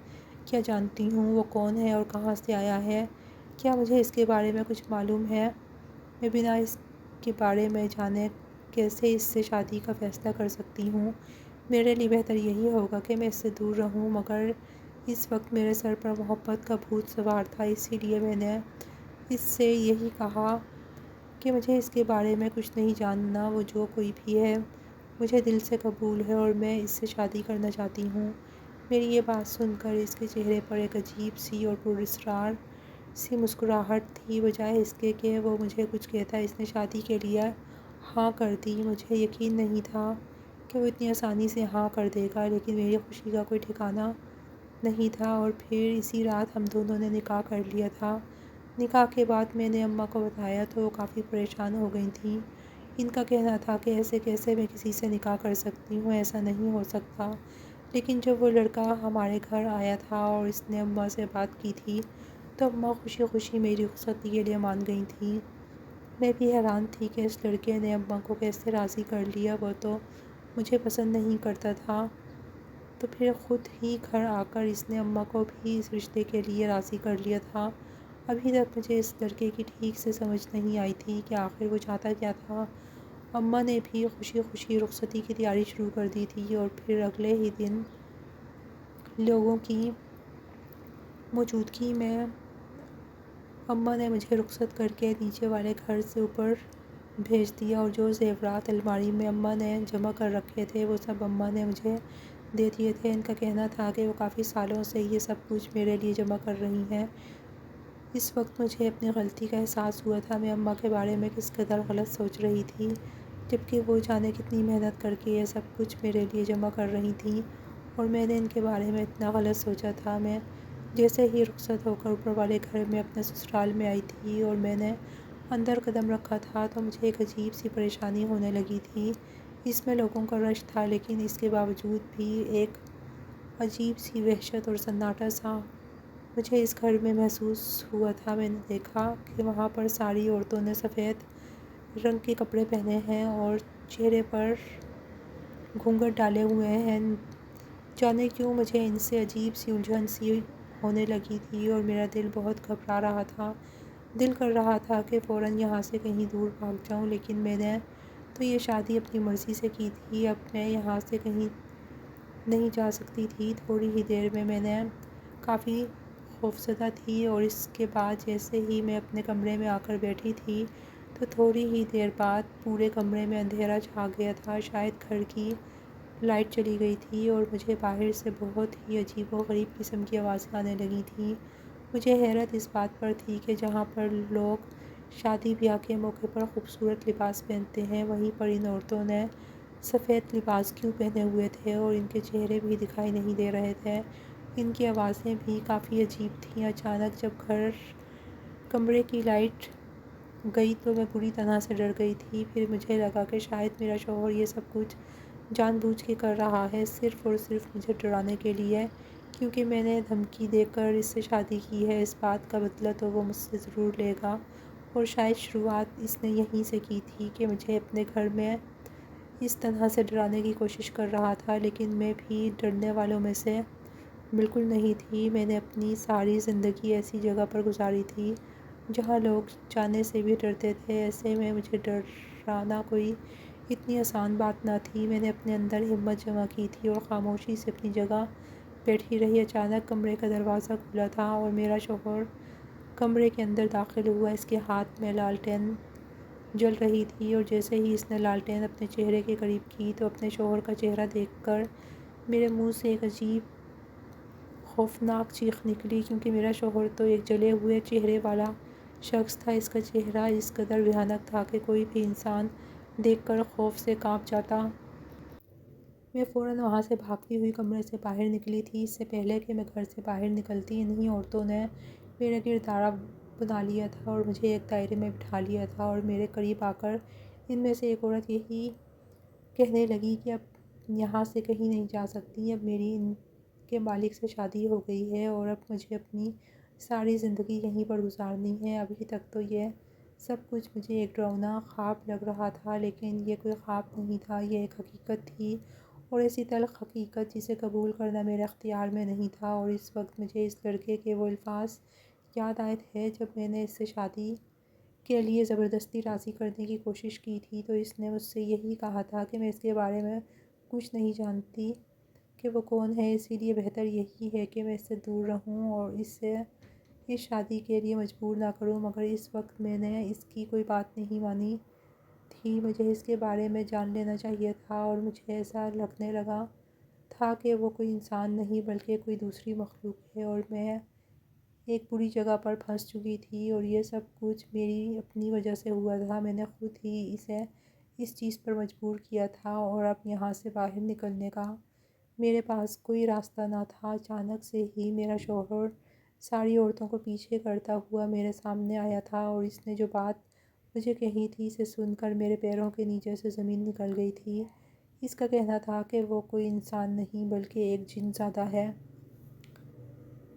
کیا جانتی ہوں، وہ کون ہے اور کہاں سے آیا ہے، کیا مجھے اس کے بارے میں کچھ معلوم ہے؟ میں بنا اس کے بارے میں جانے کیسے اس سے شادی کا فیصلہ کر سکتی ہوں؟ میرے لیے بہتر یہی ہوگا کہ میں اس سے دور رہوں، مگر اس وقت میرے سر پر محبت کا بھوت سوار تھا، اسی لیے میں نے اس سے یہی کہا کہ مجھے اس کے بارے میں کچھ نہیں جاننا، وہ جو کوئی بھی ہے مجھے دل سے قبول ہے، اور میں اس سے شادی کرنا چاہتی ہوں۔ میری یہ بات سن کر اس کے چہرے پر ایک عجیب سی اور پراسرار سی مسکراہٹ تھی، بجائے اس کے کہ وہ مجھے کچھ کہتا اس نے شادی کے لیے ہاں کر دی۔ مجھے یقین نہیں تھا کہ وہ اتنی آسانی سے ہاں کر دے گا، لیکن میری خوشی کا کوئی ٹھکانہ نہیں تھا، اور پھر اسی رات ہم دونوں نے نکاح کر لیا تھا۔ نکاح کے بعد میں نے اماں کو بتایا تو وہ کافی پریشان ہو گئی تھیں۔ ان کا کہنا تھا کہ ایسے کیسے میں کسی سے نکاح کر سکتی ہوں، ایسا نہیں ہو سکتا۔ لیکن جب وہ لڑکا ہمارے گھر آیا تھا اور اس نے اماں سے بات کی تھی تو اماں خوشی خوشی میری رخصتی کے لیے مان گئی تھیں۔ میں بھی حیران تھی کہ اس لڑکے نے اماں کو کیسے راضی کر لیا، وہ تو مجھے پسند نہیں کرتا تھا، تو پھر خود ہی گھر آ کر اس نے اماں کو بھی اس رشتے کے لیے راضی کر لیا تھا۔ ابھی تک مجھے اس لڑکے کی ٹھیک سے سمجھ نہیں آئی تھی کہ آخر وہ چاہتا کیا تھا۔ اماں نے بھی خوشی خوشی رخصتی کی تیاری شروع کر دی تھی، اور پھر اگلے ہی دن لوگوں کی موجودگی میں اماں نے مجھے رخصت کر کے نیچے والے گھر سے اوپر بھیج دیا، اور جو زیورات الماری میں اماں نے جمع کر رکھے تھے وہ سب اماں نے مجھے دے دیے تھے۔ ان کا کہنا تھا کہ وہ کافی سالوں سے یہ سب کچھ میرے لیے جمع کر رہی ہیں۔ اس وقت مجھے اپنی غلطی کا احساس ہوا تھا۔ میں اماں کے بارے میں کس قدر غلط سوچ رہی تھی، جبکہ وہ جانے کتنی محنت کر کے یہ سب کچھ میرے لیے جمع کر رہی تھیں، اور میں نے ان کے بارے میں اتنا غلط سوچا تھا۔ میں جیسے ہی رخصت ہو کر اوپر والے گھر میں اپنے سسرال میں آئی تھی اور میں نے اندر قدم رکھا تھا تو مجھے ایک عجیب سی پریشانی ہونے لگی تھی۔ اس میں لوگوں کا رش تھا، لیکن اس کے باوجود بھی ایک عجیب سی وحشت اور سناٹا سا مجھے اس گھر میں محسوس ہوا تھا۔ میں نے دیکھا کہ وہاں پر ساری عورتوں نے سفید رنگ کے کپڑے پہنے ہیں اور چہرے پر گھونگھٹ ڈالے ہوئے ہیں۔ جانے کیوں مجھے ان سے عجیب سی الجھن سی ہونے لگی تھی اور میرا دل بہت گھبرا رہا تھا۔ دل کر رہا تھا کہ فوراً یہاں سے کہیں دور بھاگ جاؤں، لیکن میں نے تو یہ شادی اپنی مرضی سے کی تھی، اب میں یہاں سے کہیں نہیں جا سکتی تھی۔ تھوڑی ہی دیر میں نے کافی خوفزدہ تھی، اور اس کے بعد جیسے ہی میں اپنے کمرے میں آ کر بیٹھی تھی تو تھوڑی ہی دیر بعد پورے کمرے میں اندھیرا چھا گیا تھا۔ شاید گھر کی لائٹ چلی گئی تھی اور مجھے باہر سے بہت ہی عجیب و غریب قسم کی آوازیں آنے لگی تھیں۔ مجھے حیرت اس بات پر تھی کہ جہاں پر لوگ شادی بیاہ کے موقع پر خوبصورت لباس پہنتے ہیں، وہیں پر ان عورتوں نے سفید لباس کیوں پہنے ہوئے تھے اور ان کے چہرے بھی دکھائی نہیں دے رہے تھے۔ ان کی آوازیں بھی کافی عجیب تھیں۔ اچانک جب کمرے کی لائٹ گئی تو میں بری طرح سے ڈر گئی تھی۔ پھر مجھے لگا کہ شاید میرا شوہر یہ سب کچھ جان بوجھ کے کر رہا ہے، صرف اور صرف مجھے ڈرانے کے لیے، کیونکہ میں نے دھمکی دے کر اس سے شادی کی ہے۔ اس بات کا بدلہ تو وہ مجھ سے ضرور لے گا، اور شاید شروعات اس نے یہیں سے کی تھی کہ مجھے اپنے گھر میں اس طرح سے ڈرانے کی کوشش کر رہا تھا، لیکن میں بھی ڈرنے والوں میں سے بالکل نہیں تھی۔ میں نے اپنی ساری زندگی ایسی جگہ پر گزاری تھی جہاں لوگ جانے سے بھی ڈرتے تھے، ایسے میں مجھے ڈرانا کوئی اتنی آسان بات نہ تھی۔ میں نے اپنے اندر ہمت جمع کی تھی اور خاموشی سے اپنی جگہ بیٹھی رہی۔ اچانک کمرے کا دروازہ کھلا تھا اور میرا شوہر کمرے کے اندر داخل ہوا۔ اس کے ہاتھ میں لالٹین جل رہی تھی، اور جیسے ہی اس نے لالٹین اپنے چہرے کے قریب کی تو اپنے شوہر کا چہرہ دیکھ کر میرے منہ سے ایک عجیب خوفناک چیخ نکلی، کیونکہ میرا شوہر تو ایک جلے ہوئے چہرے والا شخص تھا۔ اس کا چہرہ اس قدر بھیانک تھا کہ کوئی بھی انسان دیکھ کر خوف سے کانپ جاتا۔ میں فوراً وہاں سے بھاگتی ہوئی کمرے سے باہر نکلی تھی۔ اس سے پہلے کہ میں گھر سے باہر نکلتی، انہی عورتوں نے میرا گردارہ بنا لیا تھا اور مجھے ایک دائرے میں بٹھا لیا تھا، اور میرے قریب آ کر ان میں سے ایک عورت یہی کہنے لگی کہ اب یہاں سے کہیں نہیں جا سکتی، اب میری ان کے مالک سے شادی ہو گئی ہے اور اب مجھے اپنی ساری زندگی یہیں پر گزارنی ہے۔ ابھی تک تو یہ سب کچھ مجھے ایک ڈراؤنا خواب لگ رہا تھا، لیکن یہ کوئی خواب نہیں تھا، یہ ایک حقیقت تھی، اور ایسی تلخ حقیقت جسے قبول کرنا میرے اختیار میں نہیں تھا۔ اور اس وقت مجھے اس لڑکے کے وہ الفاظ یاد آئے تھے جب میں نے اس سے شادی کے لیے زبردستی راضی کرنے کی کوشش کی تھی، تو اس نے مجھ سے یہی کہا تھا کہ میں اس کے بارے میں کچھ نہیں جانتی کہ وہ کون ہے، اسی لیے بہتر یہی ہے کہ میں اس سے دور رہوں اور اس سے اس شادی کے لیے مجبور نہ کروں۔ مگر اس وقت میں نے اس کی کوئی بات نہیں مانی تھی۔ مجھے اس کے بارے میں جان لینا چاہیے تھا، اور مجھے ایسا لگنے لگا تھا کہ وہ کوئی انسان نہیں بلکہ کوئی دوسری مخلوق ہے، اور میں ایک بری جگہ پر پھنس چکی تھی، اور یہ سب کچھ میری اپنی وجہ سے ہوا تھا۔ میں نے خود ہی اسے اس چیز پر مجبور کیا تھا، اور اب یہاں سے باہر نکلنے کا میرے پاس کوئی راستہ نہ تھا۔ اچانک سے ہی میرا شوہر ساری عورتوں کو پیچھے کرتا ہوا میرے سامنے آیا تھا، اور اس نے جو بات مجھے کہی تھی اسے سن کر میرے پیروں کے نیچے سے زمین نکل گئی تھی۔ اس کا کہنا تھا کہ وہ کوئی انسان نہیں بلکہ ایک جن زادہ ہے،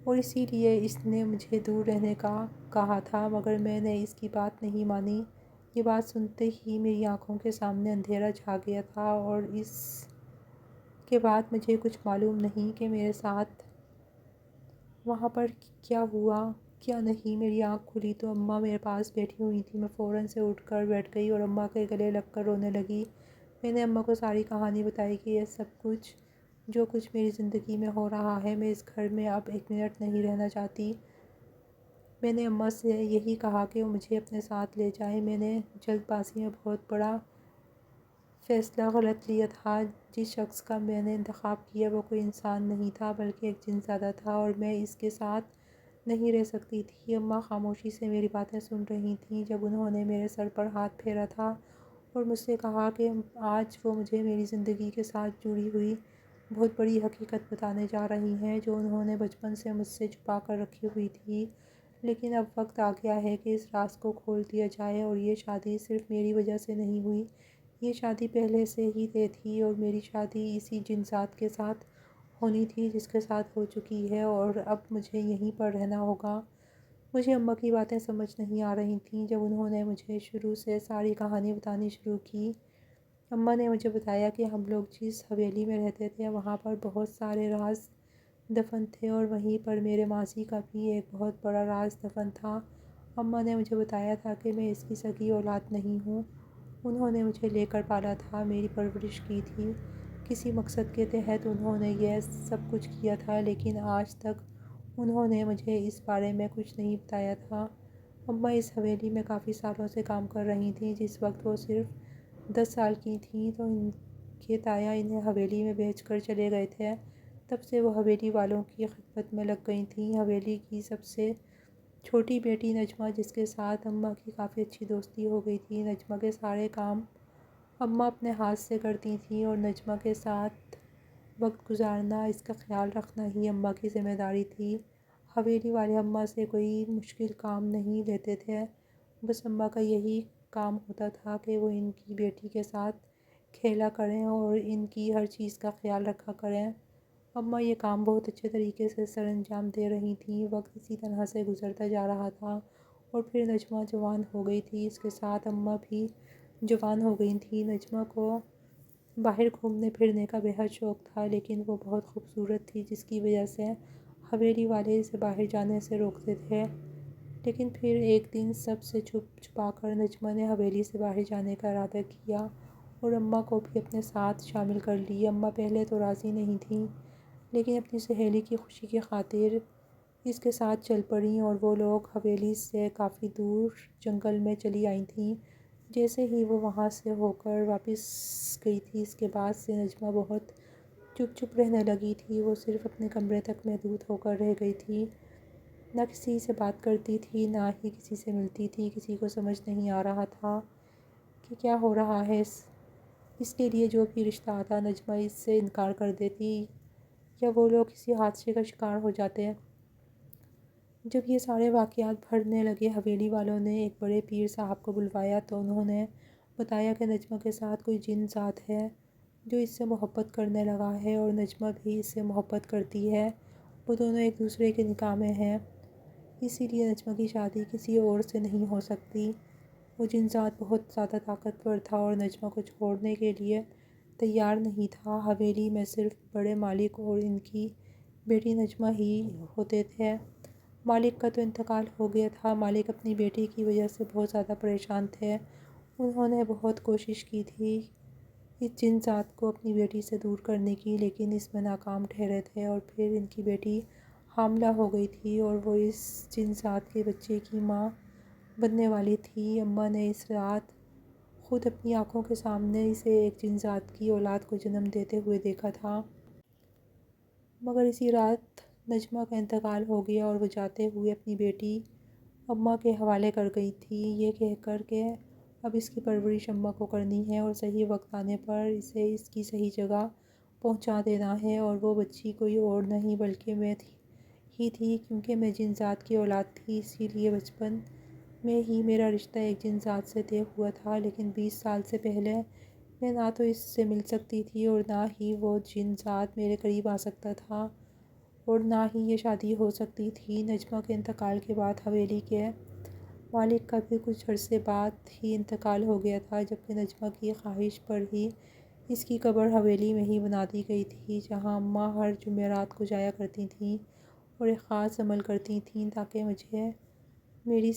اور اسی لیے اس نے مجھے دور رہنے کا کہا تھا، مگر میں نے اس کی بات نہیں مانی۔ یہ بات سنتے ہی میری آنکھوں کے سامنے اندھیرا چھا گیا تھا، اور اس کے بعد مجھے کچھ معلوم نہیں کہ میرے ساتھ وہاں پر کیا ہوا کیا نہیں۔ میری آنکھ کھلی تو اماں میرے پاس بیٹھی ہوئی تھی۔ میں فوراً سے اٹھ کر بیٹھ گئی اور اماں کے گلے لگ کر رونے لگی۔ میں نے اماں کو ساری کہانی بتائی کہ یہ سب کچھ جو کچھ میری زندگی میں ہو رہا ہے، میں اس گھر میں اب ایک منٹ نہیں رہنا چاہتی۔ میں نے اماں سے یہی کہا کہ وہ مجھے اپنے ساتھ لے جائیں۔ میں نے جلد بازی میں بہت بڑا فیصلہ غلط لیا تھا۔ جس شخص کا میں نے انتخاب کیا وہ کوئی انسان نہیں تھا بلکہ ایک جن زادہ تھا، اور میں اس کے ساتھ نہیں رہ سکتی تھی۔ اماں خاموشی سے میری باتیں سن رہی تھیں جب انہوں نے میرے سر پر ہاتھ پھیرا تھا اور مجھ سے کہا کہ آج وہ مجھے میری زندگی کے ساتھ جڑی ہوئی بہت بڑی حقیقت بتانے جا رہی ہیں جو انہوں نے بچپن سے مجھ سے چھپا کر رکھی ہوئی تھی، لیکن اب وقت آ گیا ہے کہ اس راز کو کھول دیا جائے۔ اور یہ شادی صرف میری وجہ سے نہیں ہوئی، یہ شادی پہلے سے ہی طے تھی، اور میری شادی اسی جن ذات کے ساتھ ہونی تھی جس کے ساتھ ہو چکی ہے، اور اب مجھے یہیں پر رہنا ہوگا۔ مجھے اماں کی باتیں سمجھ نہیں آ رہی تھیں جب انہوں نے مجھے شروع سے ساری کہانی بتانی شروع کی۔ اماں نے مجھے بتایا کہ ہم لوگ جس حویلی میں رہتے تھے وہاں پر بہت سارے راز دفن تھے، اور وہیں پر میرے ماضی کا بھی ایک بہت بڑا راز دفن تھا۔ اماں نے مجھے بتایا تھا کہ میں اس کی سگی اولاد نہیں ہوں، انہوں نے مجھے لے کر پالا تھا، میری پرورش کی تھی، کسی مقصد کے تحت انہوں نے یہ سب کچھ کیا تھا، لیکن آج تک انہوں نے مجھے اس بارے میں کچھ نہیں بتایا تھا۔ اماں اس حویلی میں کافی سالوں سے کام کر رہی تھیں۔ جس وقت وہ صرف 10 سال کی تھیں تو ان کے تایا انہیں حویلی میں بھیج کر چلے گئے تھے، تب سے وہ حویلی والوں کی خدمت میں لگ گئی تھیں۔ حویلی کی سب سے چھوٹی بیٹی نجمہ، جس کے ساتھ اماں کی کافی اچھی دوستی ہو گئی تھی، نجمہ کے سارے کام اماں اپنے ہاتھ سے کرتی تھیں، اور نجمہ کے ساتھ وقت گزارنا، اس کا خیال رکھنا ہی اماں کی ذمہ داری تھی۔ حویلی والے اماں سے کوئی مشکل کام نہیں لیتے تھے، بس اماں کا یہی کام ہوتا تھا کہ وہ ان کی بیٹی کے ساتھ کھیلا کریں اور ان کی ہر چیز کا خیال رکھا کریں۔ اماں یہ کام بہت اچھے طریقے سے سر انجام دے رہی تھیں۔ وقت اسی طرح سے گزرتا جا رہا تھا اور پھر نجمہ جوان ہو گئی تھی، اس کے ساتھ اماں بھی جوان ہو گئی تھیں۔ نجمہ کو باہر گھومنے پھرنے کا بہت شوق تھا، لیکن وہ بہت خوبصورت تھی جس کی وجہ سے حویلی والے اسے باہر جانے سے روکتے تھے، لیکن پھر ایک دن سب سے چھپا کر نجمہ نے حویلی سے باہر جانے کا ارادہ کیا اور اماں کو بھی اپنے ساتھ شامل کر لی۔ اماں پہلے تو راضی نہیں تھیں، لیکن اپنی سہیلی کی خوشی کی خاطر اس کے ساتھ چل پڑیں، اور وہ لوگ حویلی سے کافی دور جنگل میں چلی آئی تھیں۔ جیسے ہی وہ وہاں سے ہو کر واپس گئی تھی، اس کے بعد سے نجمہ بہت چپ رہنے لگی تھی، وہ صرف اپنے کمرے تک محدود ہو کر رہ گئی تھی، نہ کسی سے بات کرتی تھی، نہ ہی کسی سے ملتی تھی۔ کسی کو سمجھ نہیں آ رہا تھا کہ کیا ہو رہا ہے۔ اس کے لیے جو بھی رشتہ آتا نجمہ اس سے انکار کر دیتی، یا وہ لوگ کسی حادثے کا شکار ہو جاتے۔ جب یہ سارے واقعات بڑھنے لگے، حویلی والوں نے ایک بڑے پیر صاحب کو بلوایا تو انہوں نے بتایا کہ نجمہ کے ساتھ کوئی جن ذات ہے جو اس سے محبت کرنے لگا ہے، اور نجمہ بھی اس سے محبت کرتی ہے، وہ دونوں ایک دوسرے کے نکاح میں ہیں، اسی لیے نجمہ کی شادی کسی اور سے نہیں ہو سکتی۔ وہ جن ذات بہت زیادہ طاقتور تھا اور نجمہ کو چھوڑنے کے لیے تیار نہیں تھا۔ حویلی میں صرف بڑے مالک اور ان کی بیٹی نجمہ ہی ہوتے تھے۔ مالک کا تو انتقال ہو گیا تھا، مالک اپنی بیٹی کی وجہ سے بہت زیادہ پریشان تھے، انہوں نے بہت کوشش کی تھی اس جن ذات کو اپنی بیٹی سے دور کرنے کی، لیکن اس میں ناکام ٹھہرے تھے، اور پھر ان کی بیٹی حاملہ ہو گئی تھی اور وہ اس جن ذات کے بچے کی ماں بننے والی تھی۔ اماں نے اس رات خود اپنی آنکھوں کے سامنے اسے ایک جن ذات کی اولاد کو جنم دیتے ہوئے دیکھا تھا، مگر اسی رات نجمہ کا انتقال ہو گیا اور وہ جاتے ہوئے اپنی بیٹی اماں کے حوالے کر گئی تھی، یہ کہہ کر کہ اب اس کی پرورش اماں کو کرنی ہے اور صحیح وقت آنے پر اسے اس کی صحیح جگہ پہنچا دینا ہے، اور وہ بچی کوئی اور نہیں بلکہ میں ہی تھی، کیونکہ میں جن ذات کی اولاد تھی، اسی لیے بچپن میں ہی میرا رشتہ ایک جن ذات سے طے ہوا تھا، لیکن 20 سال سے پہلے میں نہ تو اس سے مل سکتی تھی اور نہ ہی وہ جن ذات میرے قریب آ سکتا تھا، اور نہ ہی یہ شادی ہو سکتی تھی۔ نجمہ کے انتقال کے بعد حویلی کے مالک کا بھی کچھ عرصے بعد ہی انتقال ہو گیا تھا، جبکہ نجمہ کی خواہش پر ہی اس کی قبر حویلی میں ہی بنا دی گئی تھی، جہاں اماں ہر جمعرات کو جایا کرتی تھیں اور ایک خاص عمل کرتی تھیں تاکہ مجھے میری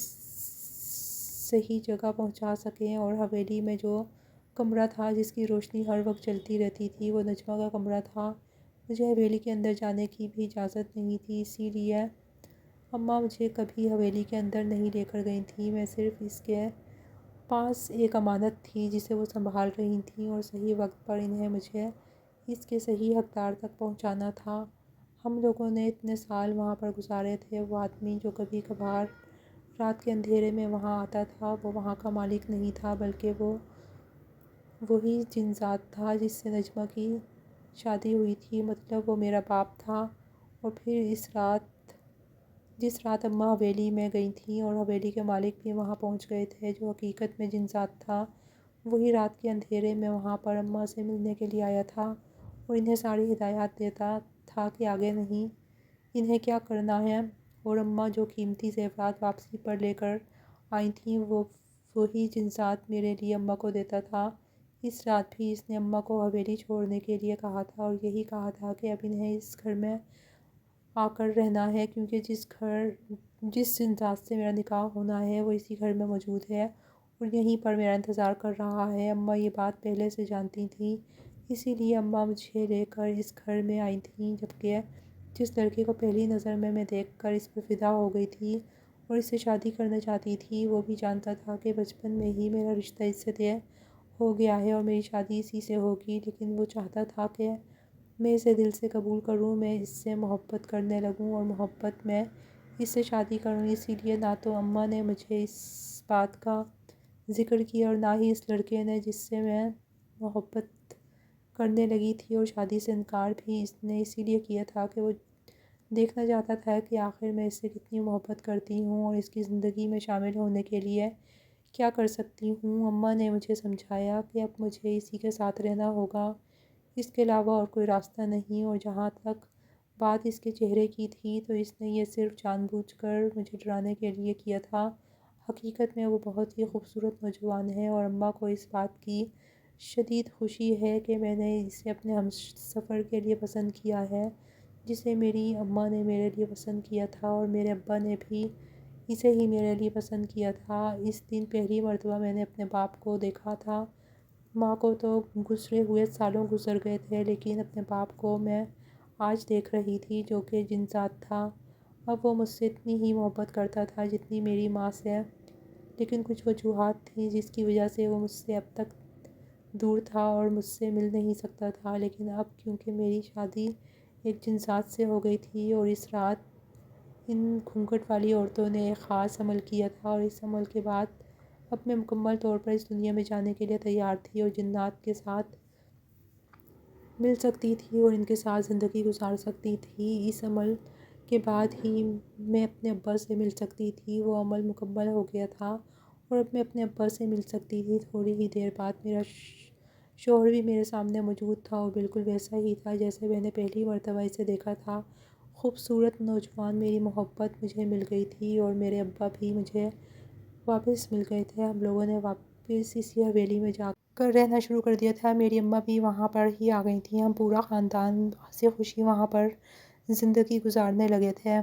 صحیح جگہ پہنچا سکیں، اور حویلی میں جو کمرہ تھا جس کی روشنی ہر وقت چلتی رہتی تھی وہ نجمہ کا کمرہ تھا۔ مجھے حویلی کے اندر جانے کی بھی اجازت نہیں تھی، اسی لیے اماں مجھے کبھی حویلی کے اندر نہیں لے کر گئی تھیں، میں صرف اس کے پاس ایک امانت تھی جسے وہ سنبھال رہی تھیں، اور صحیح وقت پر انہیں مجھے اس کے صحیح حقدار تک پہنچانا تھا۔ ہم لوگوں نے اتنے سال وہاں پر گزارے تھے۔ وہ آدمی جو کبھی کبھار رات کے اندھیرے میں وہاں آتا تھا، وہ وہاں کا مالک نہیں تھا، بلکہ وہ وہی جن ذات تھا جس سے نجمہ کی شادی ہوئی تھی، مطلب وہ میرا باپ تھا۔ اور پھر جس رات اماں حویلی میں گئی تھیں اور حویلی کے مالک بھی وہاں پہنچ گئے تھے، جو حقیقت میں جن ذات تھا، وہی رات کے اندھیرے میں وہاں پر اماں سے ملنے کے لیے آیا تھا اور انہیں ساری ہدایات دیتا تھا کہ آگے نہیں انہیں کیا کرنا ہے۔ اور اماں جو قیمتی زیورات واپسی پر لے کر آئی تھیں، وہی جن ذات میرے لیے اماں کو دیتا تھا۔ اس رات بھی اس نے اماں کو حویلی چھوڑنے کے لیے کہا تھا اور یہی کہا تھا کہ اب انہیں اس گھر میں آ کر رہنا ہے، کیونکہ جس جن ذات سے میرا نکاح ہونا ہے وہ اسی گھر میں موجود ہے اور یہیں پر میرا انتظار کر رہا ہے۔ اماں یہ بات پہلے سے جانتی تھیں، اسی لیے اماں مجھے لے کر اس گھر میں آئی تھیں، جبکہ جس لڑکے کو پہلی نظر میں دیکھ کر اس پر فدا ہو گئی تھی اور اس سے شادی کرنا چاہتی تھی، وہ بھی جانتا تھا کہ بچپن میں ہی میرا رشتہ اس سے طے ہو گیا ہے اور میری شادی اسی سے ہوگی، لیکن وہ چاہتا تھا کہ میں اسے دل سے قبول کروں، میں اس سے محبت کرنے لگوں اور محبت میں اس سے شادی کروں۔ اسی لیے نہ تو اماں نے مجھے اس بات کا ذکر کیا اور نہ ہی اس لڑکے نے جس سے میں محبت کرنے لگی تھی، اور شادی سے انکار بھی اس نے اسی لیے کیا تھا کہ وہ دیکھنا چاہتا تھا کہ آخر میں اس سے کتنی محبت کرتی ہوں اور اس کی زندگی میں شامل ہونے کے لیے کیا کر سکتی ہوں۔ اماں نے مجھے سمجھایا کہ اب مجھے اسی کے ساتھ رہنا ہوگا، اس کے علاوہ اور کوئی راستہ نہیں، اور جہاں تک بات اس کے چہرے کی تھی تو اس نے یہ صرف جان بوجھ کر مجھے ڈرانے کے لیے کیا تھا۔ حقیقت میں وہ بہت ہی خوبصورت نوجوان ہے اور اماں کو اس بات کی شدید خوشی ہے کہ میں نے اسے اپنے ہم سفر کے لیے پسند کیا ہے، جسے میری اماں نے میرے لیے پسند کیا تھا اور میرے ابا نے بھی اسے ہی میرے لیے پسند کیا تھا۔ اس دن پہلی مرتبہ میں نے اپنے باپ کو دیکھا تھا۔ ماں کو تو گزرے ہوئے سالوں گزر گئے تھے، لیکن اپنے باپ کو میں آج دیکھ رہی تھی، جو کہ جن ذات تھا۔ اب وہ مجھ سے اتنی ہی محبت کرتا تھا جتنی میری ماں سے، لیکن کچھ وجوہات تھیں جس کی وجہ سے وہ مجھ سے اب تک دور تھا اور مجھ سے مل نہیں سکتا تھا۔ لیکن اب کیونکہ میری شادی ایک جن ذات سے ہو گئی تھی اور اس رات ان گھونگھٹ والی عورتوں نے ایک خاص عمل کیا تھا، اور اس عمل کے بعد اب میں مکمل طور پر اس دنیا میں جانے کے لیے تیار تھی اور جنات کے ساتھ مل سکتی تھی اور ان کے ساتھ زندگی گزار سکتی تھی۔ اس عمل کے بعد ہی میں اپنے ابا سے مل سکتی تھی۔ وہ عمل مکمل ہو گیا تھا اور اب میں اپنے ابا سے مل سکتی تھی۔ تھوڑی ہی دیر بعد میرا شوہر بھی میرے سامنے موجود تھا اور بالکل ویسا ہی تھا جیسے میں نے پہلی مرتبہ اسے دیکھا تھا۔ خوبصورت نوجوان، میری محبت مجھے مل گئی تھی اور میرے ابا بھی مجھے واپس مل گئے تھے۔ ہم لوگوں نے واپس اسی حویلی میں جا کر رہنا شروع کر دیا تھا۔ میری اماں بھی وہاں پر ہی آ گئی تھیں۔ ہم پورا خاندان ہنسی خوشی وہاں پر زندگی گزارنے لگے تھے۔